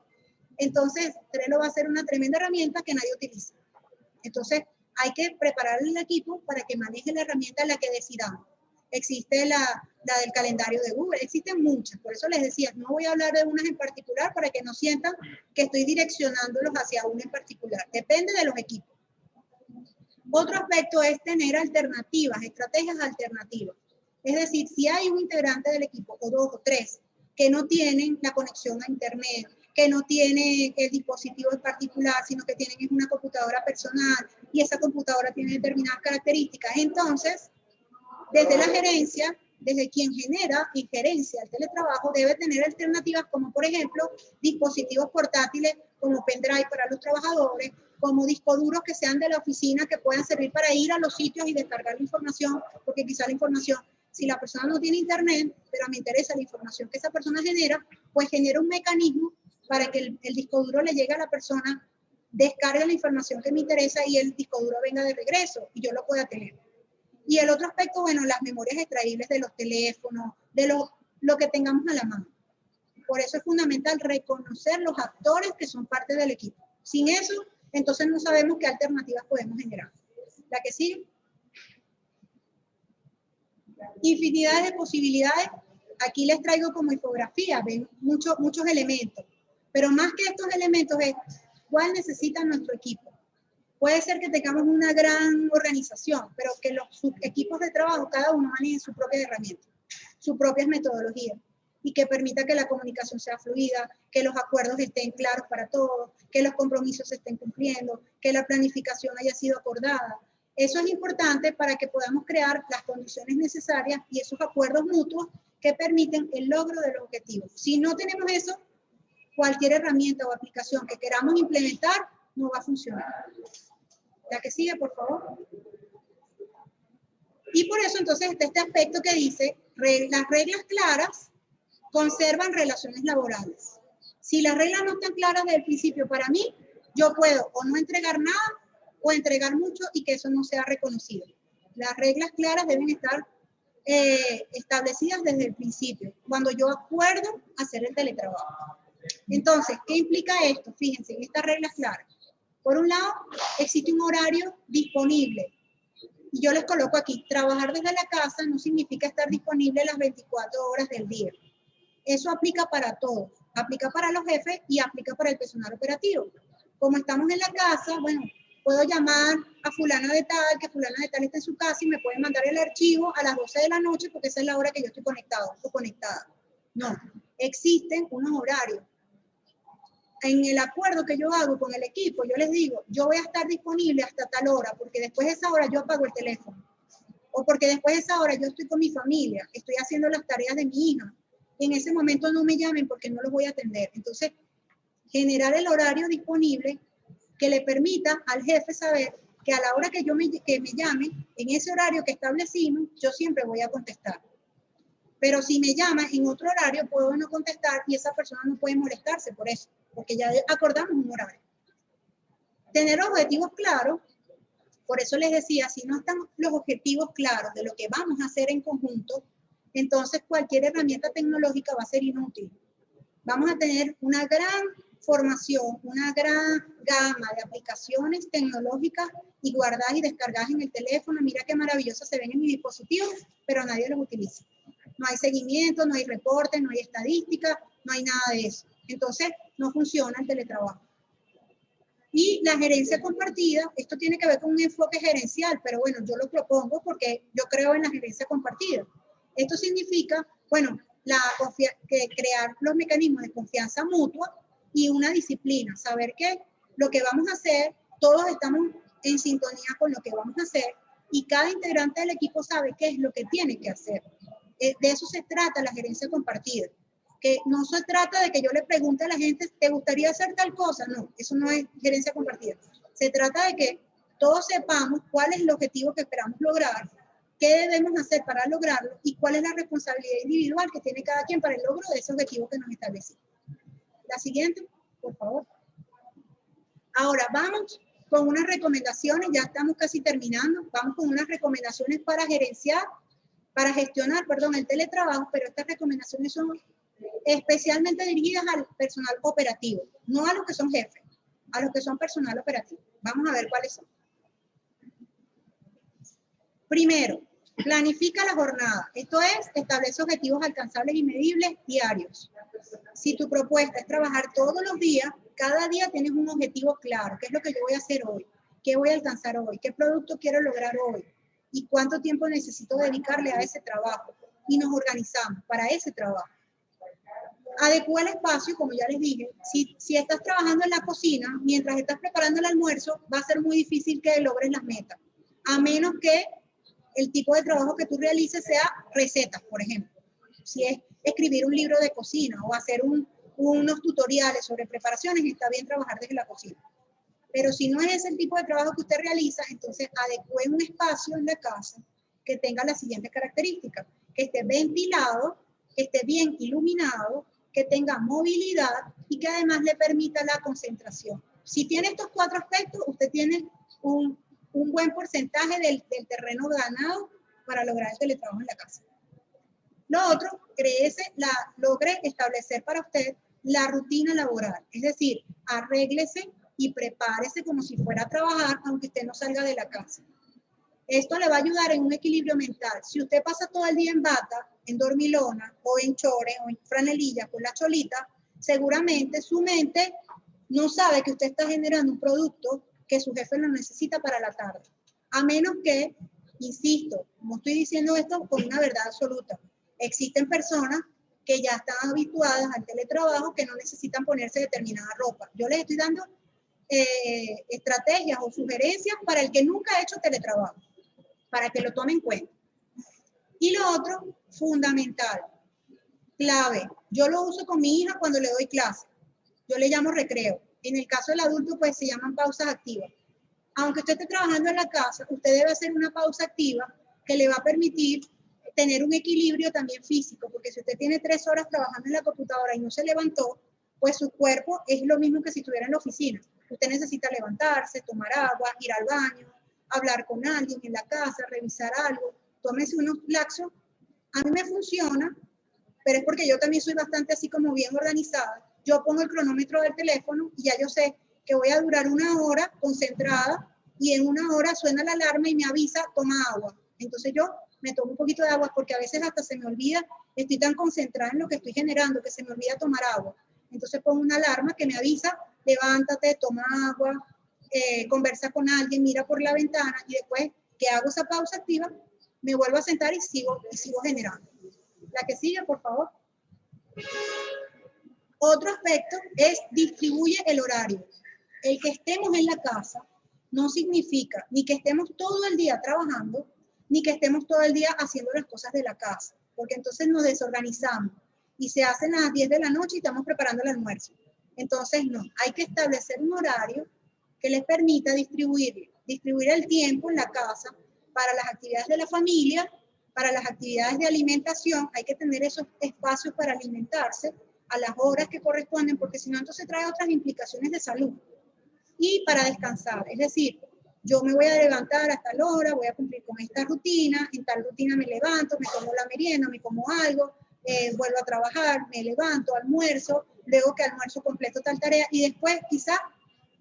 entonces Trello va a ser una tremenda herramienta que nadie utiliza. Entonces hay que preparar el equipo para que maneje la herramienta en la que decidamos. Existe la del calendario de Google, existen muchas. Por eso les decía, no voy a hablar de unas en particular para que no sientan que estoy direccionándolos hacia una en particular. Depende de los equipos. Otro aspecto es tener alternativas, estrategias alternativas. Es decir, si hay un integrante del equipo, o dos o tres, que no tienen la conexión a internet, que no tienen el dispositivo en particular, sino que tienen una computadora personal y esa computadora tiene determinadas características, entonces, desde la gerencia, desde quien genera y gerencia el teletrabajo, debe tener alternativas como, por ejemplo, dispositivos portátiles como pendrive para los trabajadores, como discos duros que sean de la oficina que puedan servir para ir a los sitios y descargar la información, porque quizá la información, si la persona no tiene internet, pero me interesa la información que esa persona genera, pues genera un mecanismo para que el disco duro le llegue a la persona, descargue la información que me interesa y el disco duro venga de regreso y yo lo pueda tener. Y el otro aspecto, bueno, las memorias extraíbles de los teléfonos, de lo que tengamos a la mano. Por eso es fundamental reconocer los actores que son parte del equipo. Sin eso, entonces no sabemos qué alternativas podemos generar. La que sigue. Infinidades de posibilidades. Aquí les traigo como infografía, ven muchos elementos. Pero más que estos elementos es cuál necesita nuestro equipo. Puede ser que tengamos una gran organización, pero que los equipos de trabajo, cada uno maneje su propia herramienta, sus propias metodologías. y que permita que la comunicación sea fluida, que los acuerdos estén claros para todos, que los compromisos se estén cumpliendo, que la planificación haya sido acordada. Eso es importante para que podamos crear las condiciones necesarias y esos acuerdos mutuos que permiten el logro del objetivo. Si no tenemos eso, cualquier herramienta o aplicación que queramos implementar no va a funcionar. La que sigue, por favor. Y por eso entonces está este aspecto que dice, las reglas claras conservan relaciones laborales. Si las reglas no están claras desde el principio para mí, yo puedo o no entregar nada o entregar mucho y que eso no sea reconocido. Las reglas claras deben estar establecidas desde el principio, cuando yo acuerdo hacer el teletrabajo. Entonces, ¿qué implica esto? Fíjense, en estas reglas claras. Por un lado, existe un horario disponible. Y yo les coloco aquí, trabajar desde la casa no significa estar disponible las 24 horas del día. Eso aplica para todos. Aplica para los jefes y aplica para el personal operativo. Como estamos en la casa, bueno, puedo llamar a fulana de tal, que fulana de tal está en su casa y me puede mandar el archivo a las 12 de la noche porque esa es la hora que yo estoy conectado o conectada. No, existen unos horarios. En el acuerdo que yo hago con el equipo, yo les digo, yo voy a estar disponible hasta tal hora, porque después de esa hora yo apago el teléfono. O porque después de esa hora yo estoy con mi familia, estoy haciendo las tareas de mi hija. En ese momento no me llamen porque no los voy a atender. Entonces, generar el horario disponible que le permita al jefe saber que a la hora que me llame, en ese horario que establecimos, yo siempre voy a contestar. Pero si me llama en otro horario, puedo no contestar y esa persona no puede molestarse por eso, porque ya acordamos un horario. Tener objetivos claros, por eso les decía, si no están los objetivos claros de lo que vamos a hacer en conjunto, entonces cualquier herramienta tecnológica va a ser inútil. Vamos a tener una gran formación, una gran gama de aplicaciones tecnológicas y guardadas y descargadas en el teléfono. Mira qué maravillosas se ven en mi dispositivo, pero nadie los utiliza. No hay seguimiento, no hay reportes, no hay estadística, no hay nada de eso. Entonces, no funciona el teletrabajo. Y la gerencia compartida, esto tiene que ver con un enfoque gerencial, pero bueno, yo lo propongo porque yo creo en la gerencia compartida. Esto significa, bueno, crear los mecanismos de confianza mutua y una disciplina, saber que lo que vamos a hacer, todos estamos en sintonía con lo que vamos a hacer y cada integrante del equipo sabe qué es lo que tiene que hacer. De eso se trata la gerencia compartida. Que no se trata de que yo le pregunte a la gente, ¿te gustaría hacer tal cosa? No, eso no es gerencia compartida. Se trata de que todos sepamos cuál es el objetivo que esperamos lograr, qué debemos hacer para lograrlo y cuál es la responsabilidad individual que tiene cada quien para el logro de ese objetivo que nos establecimos. La siguiente, por favor. Ahora vamos con unas recomendaciones, ya estamos casi terminando, vamos con unas recomendaciones para gestionar, el teletrabajo, pero estas recomendaciones son especialmente dirigidas al personal operativo, no a los que son jefes, a los que son personal operativo. Vamos a ver cuáles son. Primero, planifica la jornada. Esto es, establece objetivos alcanzables y medibles diarios. Si tu propuesta es trabajar todos los días, cada día tienes un objetivo claro. ¿Qué es lo que yo voy a hacer hoy? ¿Qué voy a alcanzar hoy? ¿Qué producto quiero lograr hoy? ¿Y cuánto tiempo necesito dedicarle a ese trabajo? Y nos organizamos para ese trabajo. Adecua el espacio, como ya les dije. Si estás trabajando en la cocina, mientras estás preparando el almuerzo, va a ser muy difícil que logres las metas. A menos que el tipo de trabajo que tú realices sea recetas, por ejemplo. Si es escribir un libro de cocina o hacer unos tutoriales sobre preparaciones, está bien trabajar desde la cocina. Pero si no es ese el tipo de trabajo que usted realiza, entonces adecue un espacio en la casa que tenga las siguientes características. Que esté ventilado, que esté bien iluminado, que tenga movilidad y que además le permita la concentración. Si tiene estos 4 aspectos, usted tiene un buen porcentaje del terreno ganado para lograr el teletrabajo en la casa. Lo otro, logre establecer para usted la rutina laboral. Es decir, arréglese y prepárese como si fuera a trabajar, aunque usted no salga de la casa. Esto le va a ayudar en un equilibrio mental. Si usted pasa todo el día en bata, en dormilona, o en chores, o en franelilla con la cholita, seguramente su mente no sabe que usted está generando un producto que su jefe lo necesita para la tarde. A menos que, insisto, no estoy diciendo esto con una verdad absoluta. Existen personas que ya están habituadas al teletrabajo, que no necesitan ponerse determinada ropa. Yo les estoy dando estrategias o sugerencias para el que nunca ha hecho teletrabajo, para que lo tome en cuenta. Y lo otro, fundamental, clave, yo lo uso con mi hija cuando le doy clase. Yo le llamo recreo. En el caso del adulto, pues se llaman pausas activas. Aunque usted esté trabajando en la casa, usted debe hacer una pausa activa que le va a permitir tener un equilibrio también físico, porque si usted tiene 3 horas trabajando en la computadora y no se levantó, pues su cuerpo es lo mismo que si estuviera en la oficina. Usted necesita levantarse, tomar agua, ir al baño, hablar con alguien en la casa, revisar algo, tómese unos laxos. A mí me funciona, pero es porque yo también soy bastante así como bien organizada. Yo pongo el cronómetro del teléfono y ya yo sé que voy a durar 1 hora concentrada y en 1 hora suena la alarma y me avisa, toma agua. Entonces yo me tomo un poquito de agua porque a veces hasta se me olvida, estoy tan concentrada en lo que estoy generando que se me olvida tomar agua. Entonces pongo una alarma que me avisa, levántate, toma agua, conversa con alguien, mira por la ventana y después que hago esa pausa activa, me vuelvo a sentar y sigo generando. La que sigue, por favor. Otro aspecto es distribuye el horario. El que estemos en la casa no significa ni que estemos todo el día trabajando, ni que estemos todo el día haciendo las cosas de la casa, porque entonces nos desorganizamos y se hacen a las 10 de la noche y estamos preparando el almuerzo. Entonces, no, hay que establecer un horario que les permita distribuir el tiempo en la casa para las actividades de la familia, para las actividades de alimentación. Hay que tener esos espacios para alimentarse a las horas que corresponden, porque si no, entonces trae otras implicaciones de salud. Y para descansar, es decir, yo me voy a levantar a tal hora, voy a cumplir con esta rutina, en tal rutina me levanto, me tomo la merienda, me como algo, vuelvo a trabajar, me levanto, almuerzo, luego que almuerzo completo tal tarea y después quizás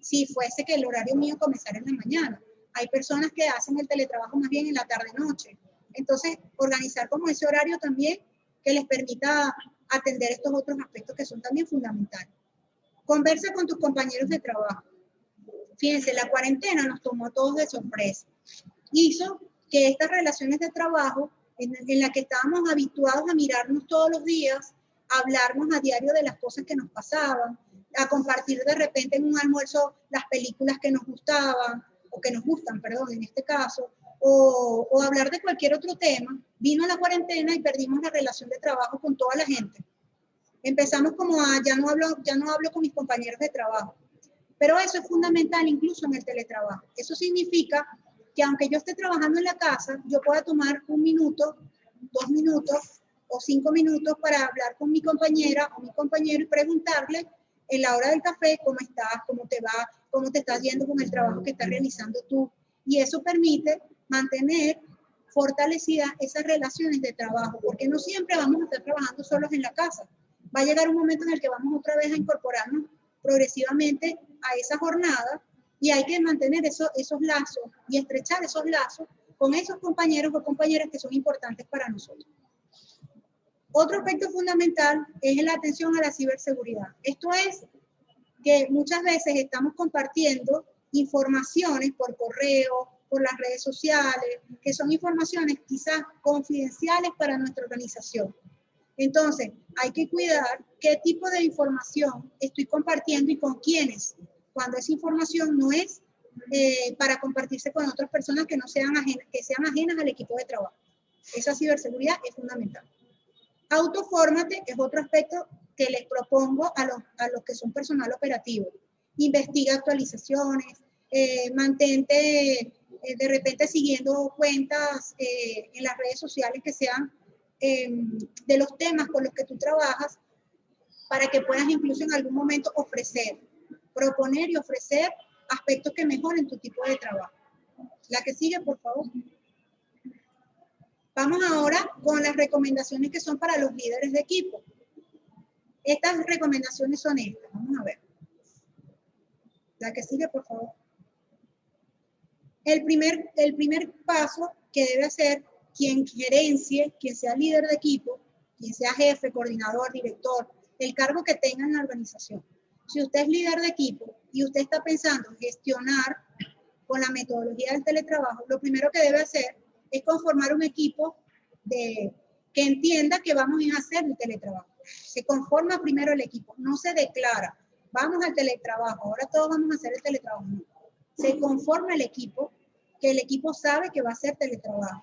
si fuese que el horario mío comenzara en la mañana. Hay personas que hacen el teletrabajo más bien en la tarde-noche. Entonces, organizar como ese horario también que les permita atender estos otros aspectos que son también fundamentales. Conversa con tus compañeros de trabajo. Fíjense, la cuarentena nos tomó a todos de sorpresa. Hizo que estas relaciones de trabajo, en las que estábamos habituados a mirarnos todos los días, a hablarnos a diario de las cosas que nos pasaban, a compartir de repente en un almuerzo las películas que nos gustaban, o que nos gustan, perdón, en este caso, o hablar de cualquier otro tema, vino la cuarentena y perdimos la relación de trabajo con toda la gente. Empezamos como a, ya no hablo con mis compañeros de trabajo. Pero eso es fundamental incluso en el teletrabajo. Eso significa que aunque yo esté trabajando en la casa, yo pueda tomar 1 minuto, 2 minutos o 5 minutos para hablar con mi compañera o mi compañero y preguntarle en la hora del café cómo estás, cómo te va, cómo te estás yendo con el trabajo que estás realizando tú. Y eso permite mantener fortalecidas esas relaciones de trabajo, porque no siempre vamos a estar trabajando solos en la casa. Va a llegar un momento en el que vamos otra vez a incorporarnos progresivamente a esa jornada y hay que mantener esos lazos y estrechar esos lazos con esos compañeros o compañeras que son importantes para nosotros. Otro aspecto fundamental es la atención a la ciberseguridad. Esto es que muchas veces estamos compartiendo informaciones por correo, por las redes sociales, que son informaciones quizás confidenciales para nuestra organización. Entonces, hay que cuidar qué tipo de información estoy compartiendo y con quiénes, cuando esa información no es para compartirse con otras personas que sean ajenas al equipo de trabajo. Esa ciberseguridad es fundamental. Autofórmate es otro aspecto que les propongo a los que son personal operativo. Investiga actualizaciones, mantente de repente siguiendo cuentas en las redes sociales que sean de los temas con los que tú trabajas, para que puedas incluso en algún momento proponer y ofrecer aspectos que mejoren tu tipo de trabajo. La que sigue, por favor. Vamos ahora con las recomendaciones que son para los líderes de equipo. Estas recomendaciones son estas. Vamos a ver. La que sigue, por favor. El primer paso que debe hacer quien gerencie, quien sea líder de equipo, quien sea jefe, coordinador, director, el cargo que tenga en la organización. Si usted es líder de equipo y usted está pensando en gestionar con la metodología del teletrabajo, lo primero que debe hacer es conformar un equipo que entienda que vamos a hacer el teletrabajo. se conforma primero el equipo, no se declara, vamos al teletrabajo, ahora todos vamos a hacer el teletrabajo. No. Se conforma el equipo, que el equipo sabe que va a hacer teletrabajo.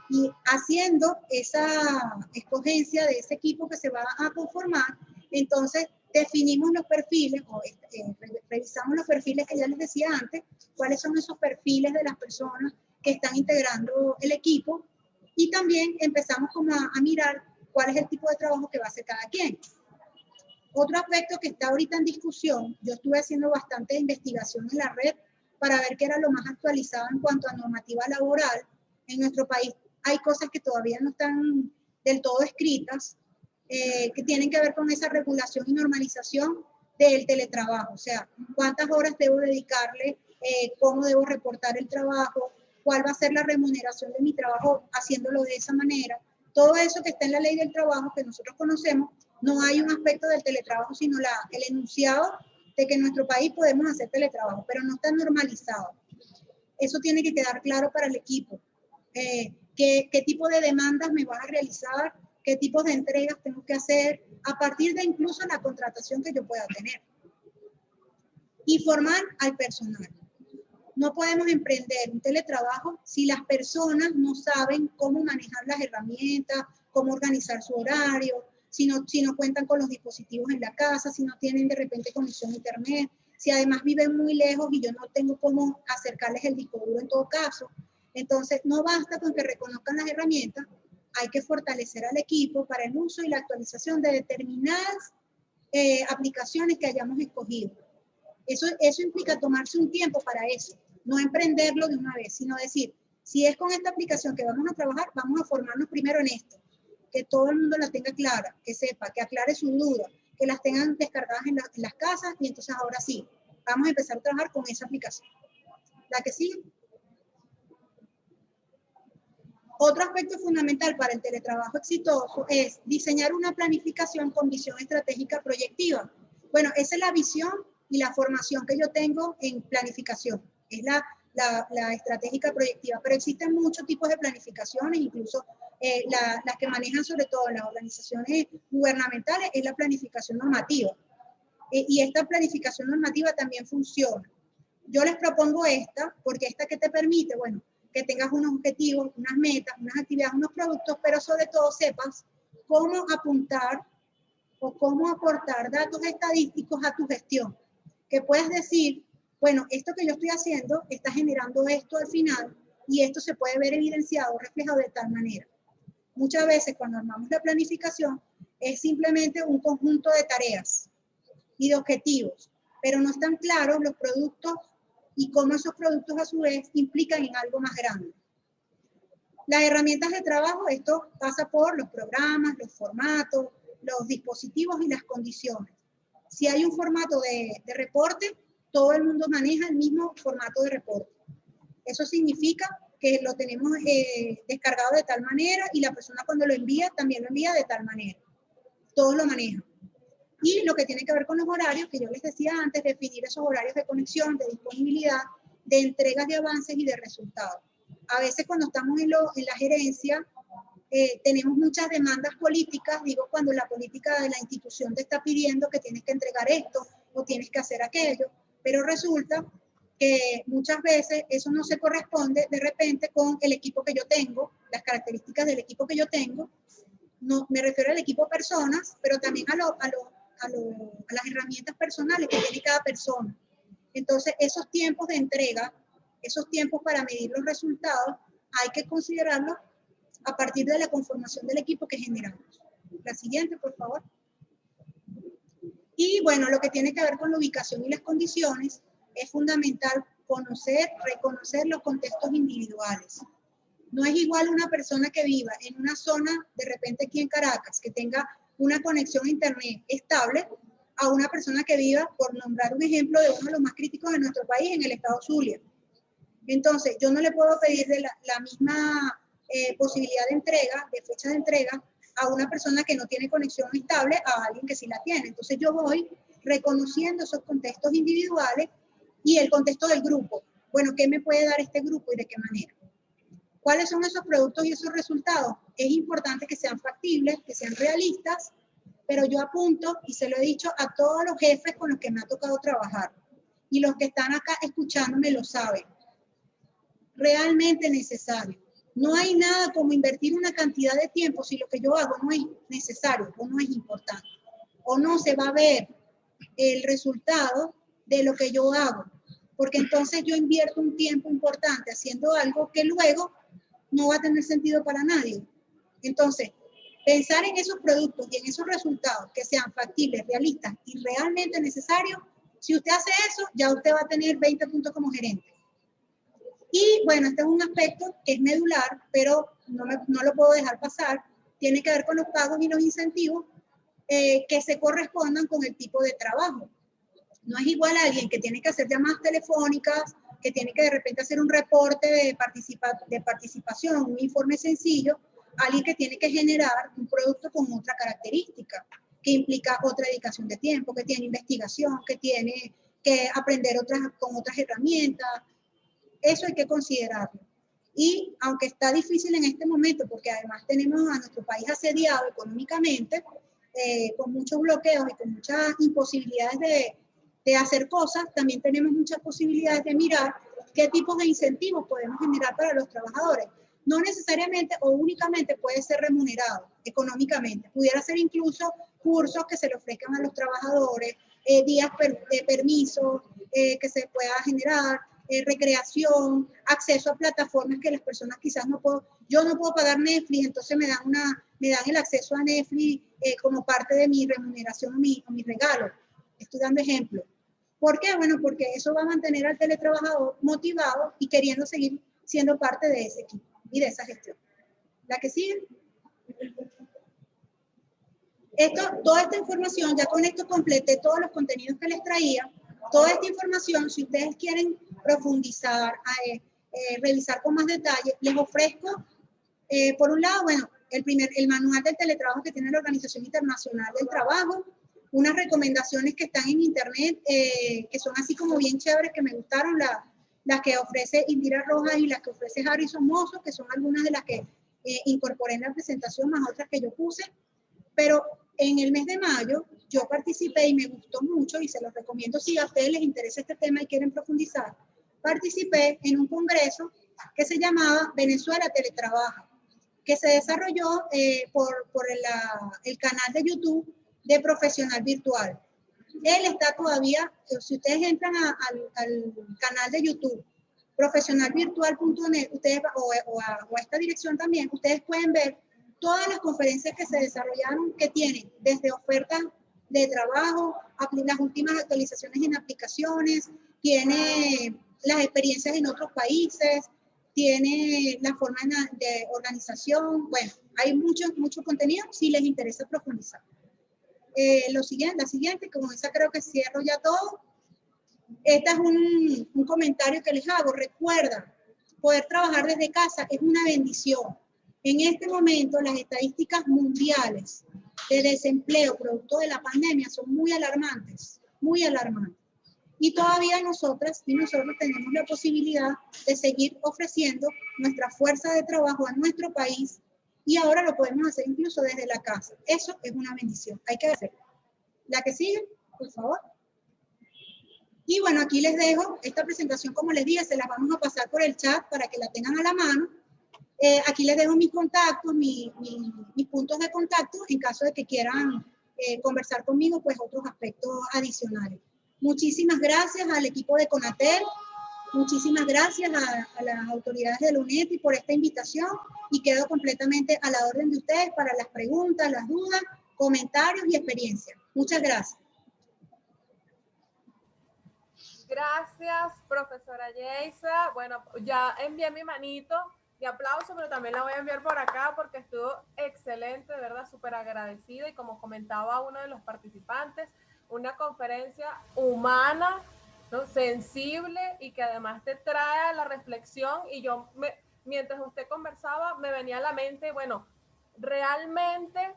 Y haciendo esa escogencia de ese equipo que se va a conformar, entonces definimos los perfiles, o revisamos los perfiles que ya les decía antes, cuáles son esos perfiles de las personas que están integrando el equipo, y también empezamos como a mirar cuál es el tipo de trabajo que va a hacer cada quien. Otro aspecto que está ahorita en discusión, yo estuve haciendo bastante investigación en la red para ver qué era lo más actualizado en cuanto a normativa laboral. En nuestro país hay cosas que todavía no están del todo escritas, que tienen que ver con esa regulación y normalización del teletrabajo. O sea, cuántas horas debo dedicarle, cómo debo reportar el trabajo, cuál va a ser la remuneración de mi trabajo haciéndolo de esa manera. Todo eso que está en la ley del trabajo que nosotros conocemos, no hay un aspecto del teletrabajo, sino el enunciado de que en nuestro país podemos hacer teletrabajo, pero no está normalizado. Eso tiene que quedar claro para el equipo. ¿Qué tipo de demandas me vas a realizar? ¿Qué tipos de entregas tengo que hacer? A partir de incluso la contratación que yo pueda tener. Y formar al personal. No podemos emprender un teletrabajo si las personas no saben cómo manejar las herramientas, cómo organizar su horario, si no cuentan con los dispositivos en la casa, si no tienen de repente conexión a internet, si además viven muy lejos y yo no tengo cómo acercarles el disco duro en todo caso. Entonces, no basta con que reconozcan las herramientas, hay que fortalecer al equipo para el uso y la actualización de determinadas aplicaciones que hayamos escogido. Eso implica tomarse un tiempo para eso, no emprenderlo de una vez, sino decir, si es con esta aplicación que vamos a trabajar, vamos a formarnos primero en esto, que todo el mundo la tenga clara, que sepa, que aclare sus dudas, que las tengan descargadas en las casas, y entonces ahora sí, vamos a empezar a trabajar con esa aplicación. La que sigue. Otro aspecto fundamental para el teletrabajo exitoso es diseñar una planificación con visión estratégica proyectiva. Bueno, esa es la visión y la formación que yo tengo en planificación. Es la estratégica proyectiva, pero existen muchos tipos de planificaciones, incluso las que manejan sobre todo las organizaciones gubernamentales, es la planificación normativa. Y esta planificación normativa también funciona. Yo les propongo esta, porque esta que te permite, bueno, que tengas unos objetivos, unas metas, unas actividades, unos productos, pero sobre todo sepas cómo apuntar o cómo aportar datos estadísticos a tu gestión. Que puedas decir, bueno, esto que yo estoy haciendo está generando esto al final y esto se puede ver evidenciado, reflejado de tal manera. Muchas veces cuando armamos la planificación es simplemente un conjunto de tareas y de objetivos, pero no están claros los productos y cómo esos productos a su vez implican en algo más grande. Las herramientas de trabajo, esto pasa por los programas, los formatos, los dispositivos y las condiciones. Si hay un formato de reporte, todo el mundo maneja el mismo formato de reporte. Eso significa que lo tenemos descargado de tal manera y la persona cuando lo envía también lo envía de tal manera. Todos lo manejan. Y lo que tiene que ver con los horarios, que yo les decía antes, definir esos horarios de conexión, de disponibilidad, de entregas de avances y de resultados. A veces cuando estamos en la gerencia, tenemos muchas demandas políticas, digo, cuando la política de la institución te está pidiendo que tienes que entregar esto o tienes que hacer aquello, pero resulta que muchas veces eso no se corresponde de repente con el equipo que yo tengo, las características del equipo que yo tengo. No, me refiero al equipo personas, pero también a las herramientas personales que tiene cada persona. Entonces, esos tiempos de entrega, esos tiempos para medir los resultados, hay que considerarlos a partir de la conformación del equipo que generamos. La siguiente, por favor. Y bueno, lo que tiene que ver con la ubicación y las condiciones, es fundamental reconocer los contextos individuales. No es igual una persona que viva en una zona, de repente aquí en Caracas, que tenga una conexión a internet estable, a una persona que viva, por nombrar un ejemplo de uno de los más críticos de nuestro país, en el estado Zulia. Entonces, yo no le puedo pedir la misma posibilidad de entrega, de fecha de entrega, a una persona que no tiene conexión estable a alguien que sí la tiene. Entonces, yo voy reconociendo esos contextos individuales y el contexto del grupo. Bueno, ¿qué me puede dar este grupo y de qué manera? ¿Cuáles son esos productos y esos resultados? Es importante que sean factibles, que sean realistas pero yo apunto y se lo he dicho a todos los jefes con los que me ha tocado trabajar. Y los que están acá escuchándome lo saben. Realmente necesario. No hay nada como invertir una cantidad de tiempo si lo que yo hago no es necesario o no es importante. O no se va a ver el resultado de lo que yo hago. Porque entonces yo invierto un tiempo importante haciendo algo que luego no va a tener sentido para nadie. Entonces, pensar en esos productos y en esos resultados que sean factibles, realistas y realmente necesarios, si usted hace eso, ya usted va a tener 20 puntos como gerente. Y bueno, este es un aspecto que es medular, pero no lo puedo dejar pasar. Tiene que ver con los pagos y los incentivos que se correspondan con el tipo de trabajo. No es igual a alguien que tiene que hacer llamadas telefónicas, que tiene que de repente hacer un reporte de participación, un informe sencillo, a alguien que tiene que generar un producto con otra característica, que implica otra dedicación de tiempo, que tiene investigación, que tiene que aprender con otras herramientas. Eso hay que considerarlo. Y aunque está difícil en este momento, porque además tenemos a nuestro país asediado económicamente, con muchos bloqueos y con muchas imposibilidades de hacer cosas, también tenemos muchas posibilidades de mirar qué tipos de incentivos podemos generar para los trabajadores. No necesariamente o únicamente puede ser remunerado económicamente. Pudiera ser incluso cursos que se le ofrezcan a los trabajadores, días de permiso que se pueda generar, recreación, acceso a plataformas que las personas quizás yo no puedo pagar Netflix, entonces me dan el acceso a Netflix como parte de mi remuneración o mi regalo. Estoy dando ejemplo. ¿Por qué? Bueno, porque eso va a mantener al teletrabajador motivado y queriendo seguir siendo parte de ese equipo y de esa gestión. ¿La que sigue? Toda esta información, ya con esto completé todos los contenidos que les traía. Toda esta información, si ustedes quieren profundizar, revisar con más detalle, les ofrezco, por un lado, bueno, el manual del teletrabajo que tiene la Organización Internacional del Trabajo, unas recomendaciones que están en internet, que son así como bien chéveres, que me gustaron, las que ofrece Indira Rojas y las que ofrece Harrison Mozo, que son algunas de las que incorporé en la presentación, más otras que yo puse. Pero en el mes de mayo yo participé y me gustó mucho, y se los recomiendo si a ustedes les interesa este tema y quieren profundizar. Participé en un congreso que se llamaba Venezuela Teletrabaja, que se desarrolló por el canal de YouTube de Profesional Virtual. Él está todavía, si ustedes entran al canal de YouTube, profesionalvirtual.net, ustedes, o a esta dirección también, ustedes pueden ver todas las conferencias que se desarrollaron, que tienen desde ofertas de trabajo, las últimas actualizaciones en aplicaciones, tiene las experiencias en otros países, tiene la forma de organización. Bueno, hay mucho contenido si les interesa profundizar. La siguiente, como esa creo que cierro ya todo. Este es un comentario que les hago. Recuerda, poder trabajar desde casa es una bendición. En este momento, las estadísticas mundiales de desempleo producto de la pandemia son muy alarmantes, muy alarmantes. Y todavía nosotras y nosotros tenemos la posibilidad de seguir ofreciendo nuestra fuerza de trabajo a nuestro país, y ahora lo podemos hacer incluso desde la casa. Eso es una bendición, hay que hacerlo. La que sigue, por favor. Y bueno, aquí les dejo esta presentación, como les dije, se las vamos a pasar por el chat para que la tengan a la mano. Aquí les dejo mis contactos, mis puntos de contacto, en caso de que quieran conversar conmigo, pues otros aspectos adicionales. Muchísimas gracias al equipo de Conatel, muchísimas gracias a las autoridades de la UNED por esta invitación, y quedo completamente a la orden de ustedes para las preguntas, las dudas, comentarios y experiencias. Muchas gracias. Gracias, profesora Yeisa. Bueno, ya envié mi manito de aplauso, pero también la voy a enviar por acá porque estuvo excelente, de verdad, súper agradecida. Y como comentaba uno de los participantes, una conferencia humana, ¿no?, sensible, y que además te trae a la reflexión. Y mientras usted conversaba, me venía a la mente, bueno, realmente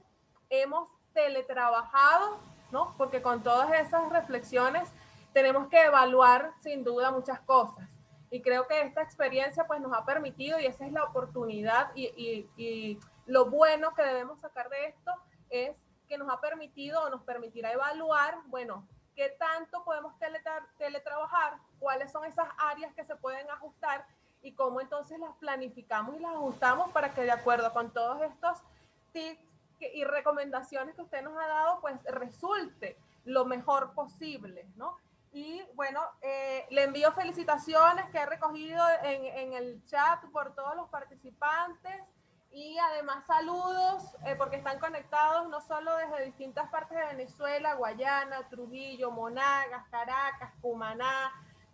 hemos teletrabajado, ¿no? Porque con todas esas reflexiones tenemos que evaluar sin duda muchas cosas. Y creo que esta experiencia pues nos ha permitido, y esa es la oportunidad y lo bueno que debemos sacar de esto, es que nos ha permitido o nos permitirá evaluar, bueno, qué tanto podemos teletrabajar, cuáles son esas áreas que se pueden ajustar y cómo entonces las planificamos y las ajustamos para que de acuerdo con todos estos tips y recomendaciones que usted nos ha dado, pues resulte lo mejor posible, ¿no? Y bueno, le envío felicitaciones que he recogido en el chat por todos los participantes y además saludos porque están conectados no solo desde distintas partes de Venezuela, Guayana, Trujillo, Monagas, Caracas, Cumaná,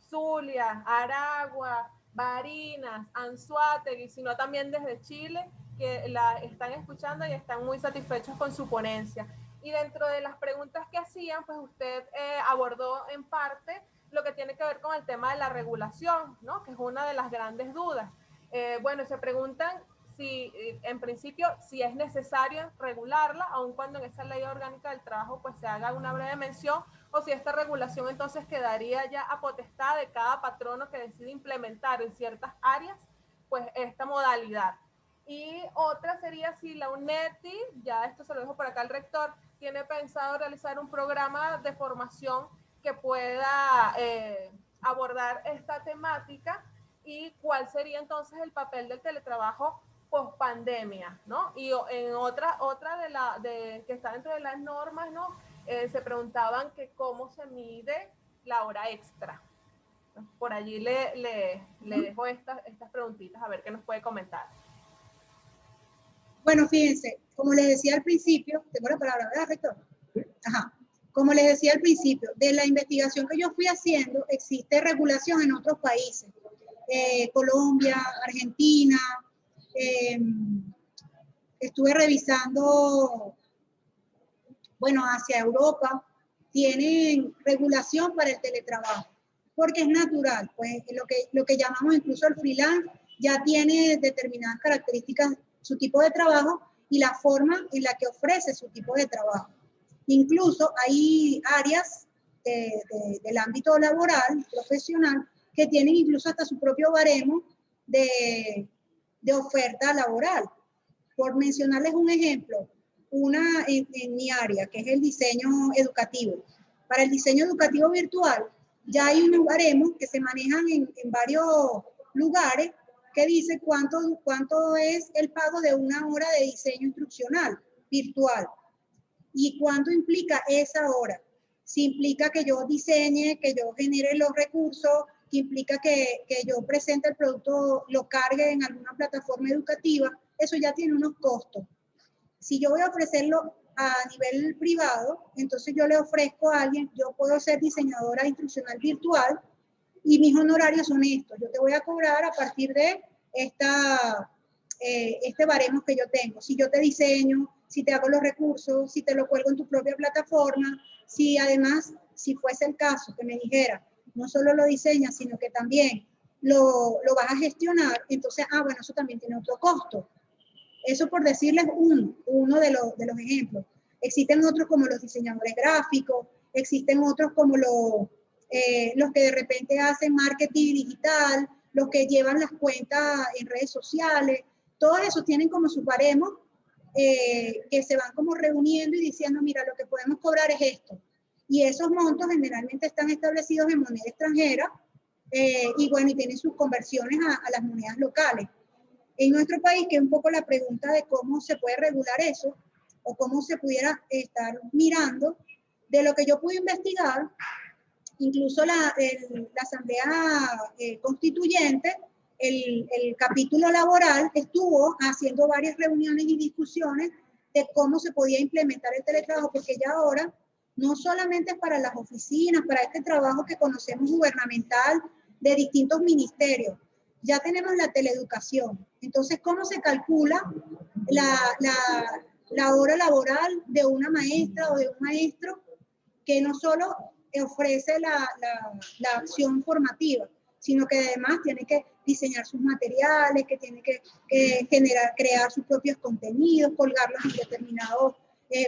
Zulia, Aragua, Barinas, Anzoátegui, sino también desde Chile, que la están escuchando y están muy satisfechos con su ponencia. Y dentro de las preguntas que hacían, pues usted abordó en parte lo que tiene que ver con el tema de la regulación, ¿no? Que es una de las grandes dudas. Bueno, se preguntan si, en principio, si es necesario regularla, aun cuando en esa ley orgánica del trabajo pues se haga una breve mención, o si esta regulación entonces quedaría ya a potestad de cada patrono que decide implementar en ciertas áreas, pues esta modalidad. Y otra sería si la UNEDI, ya esto se lo dejo por acá al rector, tiene pensado realizar un programa de formación que pueda abordar esta temática y cuál sería entonces el papel del teletrabajo post pandemia, ¿no? Y en otra que está dentro de las normas, ¿no? Se preguntaban que cómo se mide la hora extra. Por allí le dejo estas preguntitas a ver qué nos puede comentar. Bueno, fíjense, como les decía al principio, tengo la palabra, ¿verdad, rector? Ajá. Como les decía al principio, de la investigación que yo fui haciendo, existe regulación en otros países. Colombia, Argentina, estuve revisando, bueno, hacia Europa, tienen regulación para el teletrabajo, porque es natural, pues lo que llamamos incluso el freelance ya tiene determinadas características su tipo de trabajo y la forma en la que ofrece su tipo de trabajo. Incluso hay áreas del ámbito laboral, profesional, que tienen incluso hasta su propio baremo de oferta laboral. Por mencionarles un ejemplo, en mi área, que es el diseño educativo. Para el diseño educativo virtual, ya hay unos baremos que se manejan en varios lugares que dice cuánto es el pago de una hora de diseño instruccional virtual y cuánto implica esa hora. Si implica que yo diseñe, que yo genere los recursos, que implica que yo presente el producto, lo cargue en alguna plataforma educativa, eso ya tiene unos costos. Si yo voy a ofrecerlo a nivel privado, entonces yo le ofrezco a alguien, yo puedo ser diseñadora instruccional virtual y mis honorarios son estos. Yo te voy a cobrar a partir de este baremo que yo tengo. Si yo te diseño, si te hago los recursos, si te lo cuelgo en tu propia plataforma, si además, si fuese el caso que me dijera, no solo lo diseñas, sino que también lo vas a gestionar, entonces, bueno, eso también tiene otro costo. Eso por decirles uno de los ejemplos. Existen otros como los diseñadores gráficos, existen otros como los que de repente hacen marketing digital, los que llevan las cuentas en redes sociales, todos esos tienen como su baremo que se van como reuniendo y diciendo, mira, lo que podemos cobrar es esto. Y esos montos generalmente están establecidos en moneda extranjera y bueno, y tienen sus conversiones a las monedas locales. En nuestro país, que es un poco la pregunta de cómo se puede regular eso, o cómo se pudiera estar mirando, de lo que yo pude investigar, incluso la Asamblea Constituyente, el capítulo laboral estuvo haciendo varias reuniones y discusiones de cómo se podía implementar el teletrabajo, porque ya ahora no solamente es para las oficinas, para este trabajo que conocemos gubernamental de distintos ministerios, ya tenemos la teleeducación. Entonces, ¿cómo se calcula la hora laboral de una maestra o de un maestro que no solo ofrece la acción formativa, sino que además tiene que diseñar sus materiales, que tiene que crear sus propios contenidos, colgarlos en determinados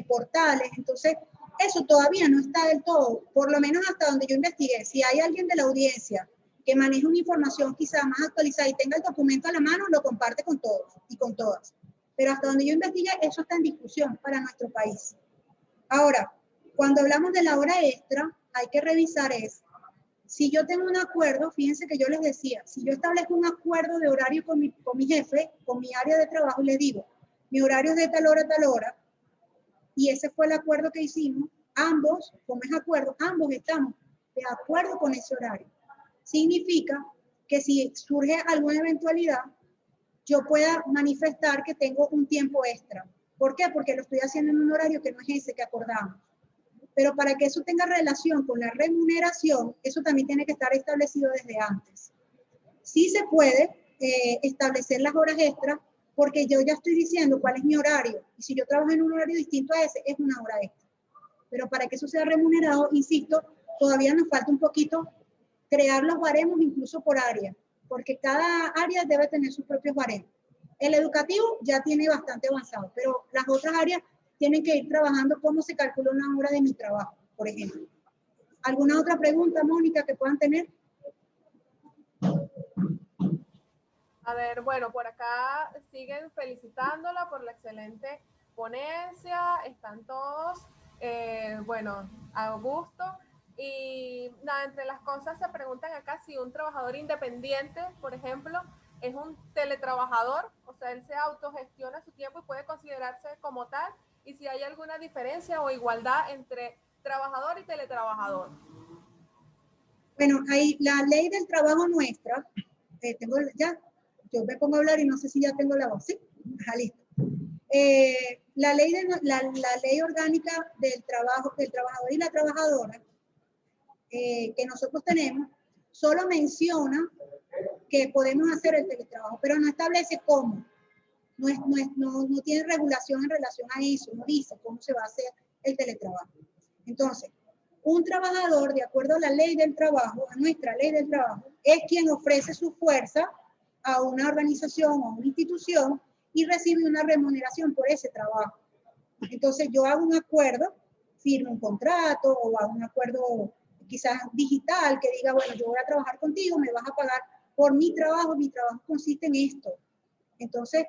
portales? Entonces, eso todavía no está del todo, por lo menos hasta donde yo investigué. Si hay alguien de la audiencia que maneje una información quizá más actualizada y tenga el documento a la mano, lo comparte con todos y con todas. Pero hasta donde yo investigué, eso está en discusión para nuestro país. Ahora, cuando hablamos de la hora extra, hay que revisar si yo tengo un acuerdo, fíjense que yo les decía, si yo establezco un acuerdo de horario con mi jefe, con mi área de trabajo, y le digo, mi horario es de tal hora a tal hora, y ese fue el acuerdo que hicimos, ambos, como es acuerdo, ambos estamos de acuerdo con ese horario. Significa que si surge alguna eventualidad, yo pueda manifestar que tengo un tiempo extra. ¿Por qué? Porque lo estoy haciendo en un horario que no es ese que acordamos. Pero para que eso tenga relación con la remuneración, eso también tiene que estar establecido desde antes. Sí se puede establecer las horas extras porque yo ya estoy diciendo cuál es mi horario. Y si yo trabajo en un horario distinto a ese, es una hora extra. Pero para que eso sea remunerado, insisto, todavía nos falta un poquito crear los baremos incluso por área, porque cada área debe tener sus propios baremos. El educativo ya tiene bastante avanzado, pero las otras áreas tienen que ir trabajando cómo se calcula una hora de mi trabajo, por ejemplo. ¿Alguna otra pregunta, Mónica, que puedan tener? A ver, bueno, por acá siguen felicitándola por la excelente ponencia, están todos, bueno, a gusto. Y nada, entre las cosas se preguntan acá si un trabajador independiente, por ejemplo, es un teletrabajador, o sea, él se autogestiona su tiempo y puede considerarse como tal, y si hay alguna diferencia o igualdad entre trabajador y teletrabajador. Bueno, hay la ley del trabajo nuestra, yo me pongo a hablar y no sé si ya tengo la voz, ¿sí? Ajá, listo. La ley orgánica del trabajador y la trabajadora que nosotros tenemos, solo menciona que podemos hacer el teletrabajo, pero no establece cómo. No tiene regulación en relación a eso, no dice cómo se va a hacer el teletrabajo. Entonces, un trabajador, de acuerdo a la ley del trabajo, a nuestra ley del trabajo, es quien ofrece su fuerza a una organización o a una institución y recibe una remuneración por ese trabajo. Entonces, yo hago un acuerdo, firmo un contrato o hago un acuerdo quizás digital que diga, bueno, yo voy a trabajar contigo, me vas a pagar por mi trabajo consiste en esto. Entonces,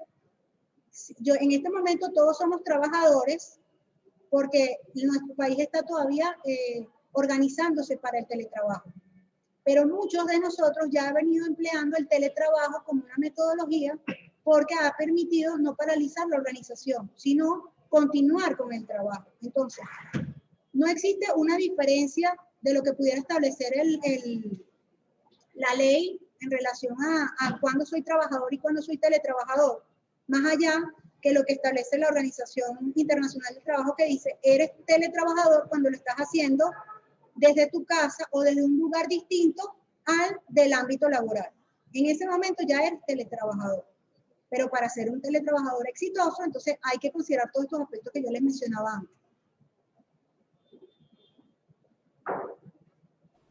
en este momento todos somos trabajadores porque nuestro país está todavía organizándose para el teletrabajo. Pero muchos de nosotros ya han venido empleando el teletrabajo como una metodología porque ha permitido no paralizar la organización, sino continuar con el trabajo. Entonces, no existe una diferencia de lo que pudiera establecer la ley en relación a cuándo soy trabajador y cuándo soy teletrabajador, más allá que lo que establece la Organización Internacional del Trabajo, que dice, eres teletrabajador cuando lo estás haciendo desde tu casa o desde un lugar distinto al del ámbito laboral. En ese momento ya eres teletrabajador. Pero para ser un teletrabajador exitoso, entonces hay que considerar todos estos aspectos que yo les mencionaba antes.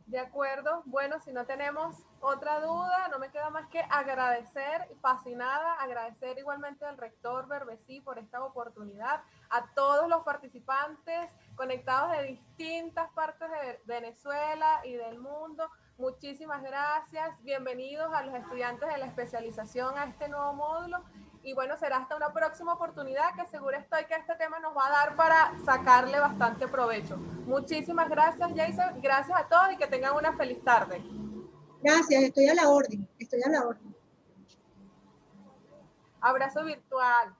De acuerdo. Bueno, si no tenemos otra duda, no me queda más que agradecer, fascinada, agradecer igualmente al rector Berbesí por esta oportunidad, a todos los participantes conectados de distintas partes de Venezuela y del mundo. Muchísimas gracias. Bienvenidos a los estudiantes de la especialización a este nuevo módulo. Y bueno, será hasta una próxima oportunidad que seguro estoy que este tema nos va a dar para sacarle bastante provecho. Muchísimas gracias, Jason. Gracias a todos y que tengan una feliz tarde. Gracias, estoy a la orden, estoy a la orden. Abrazo virtual.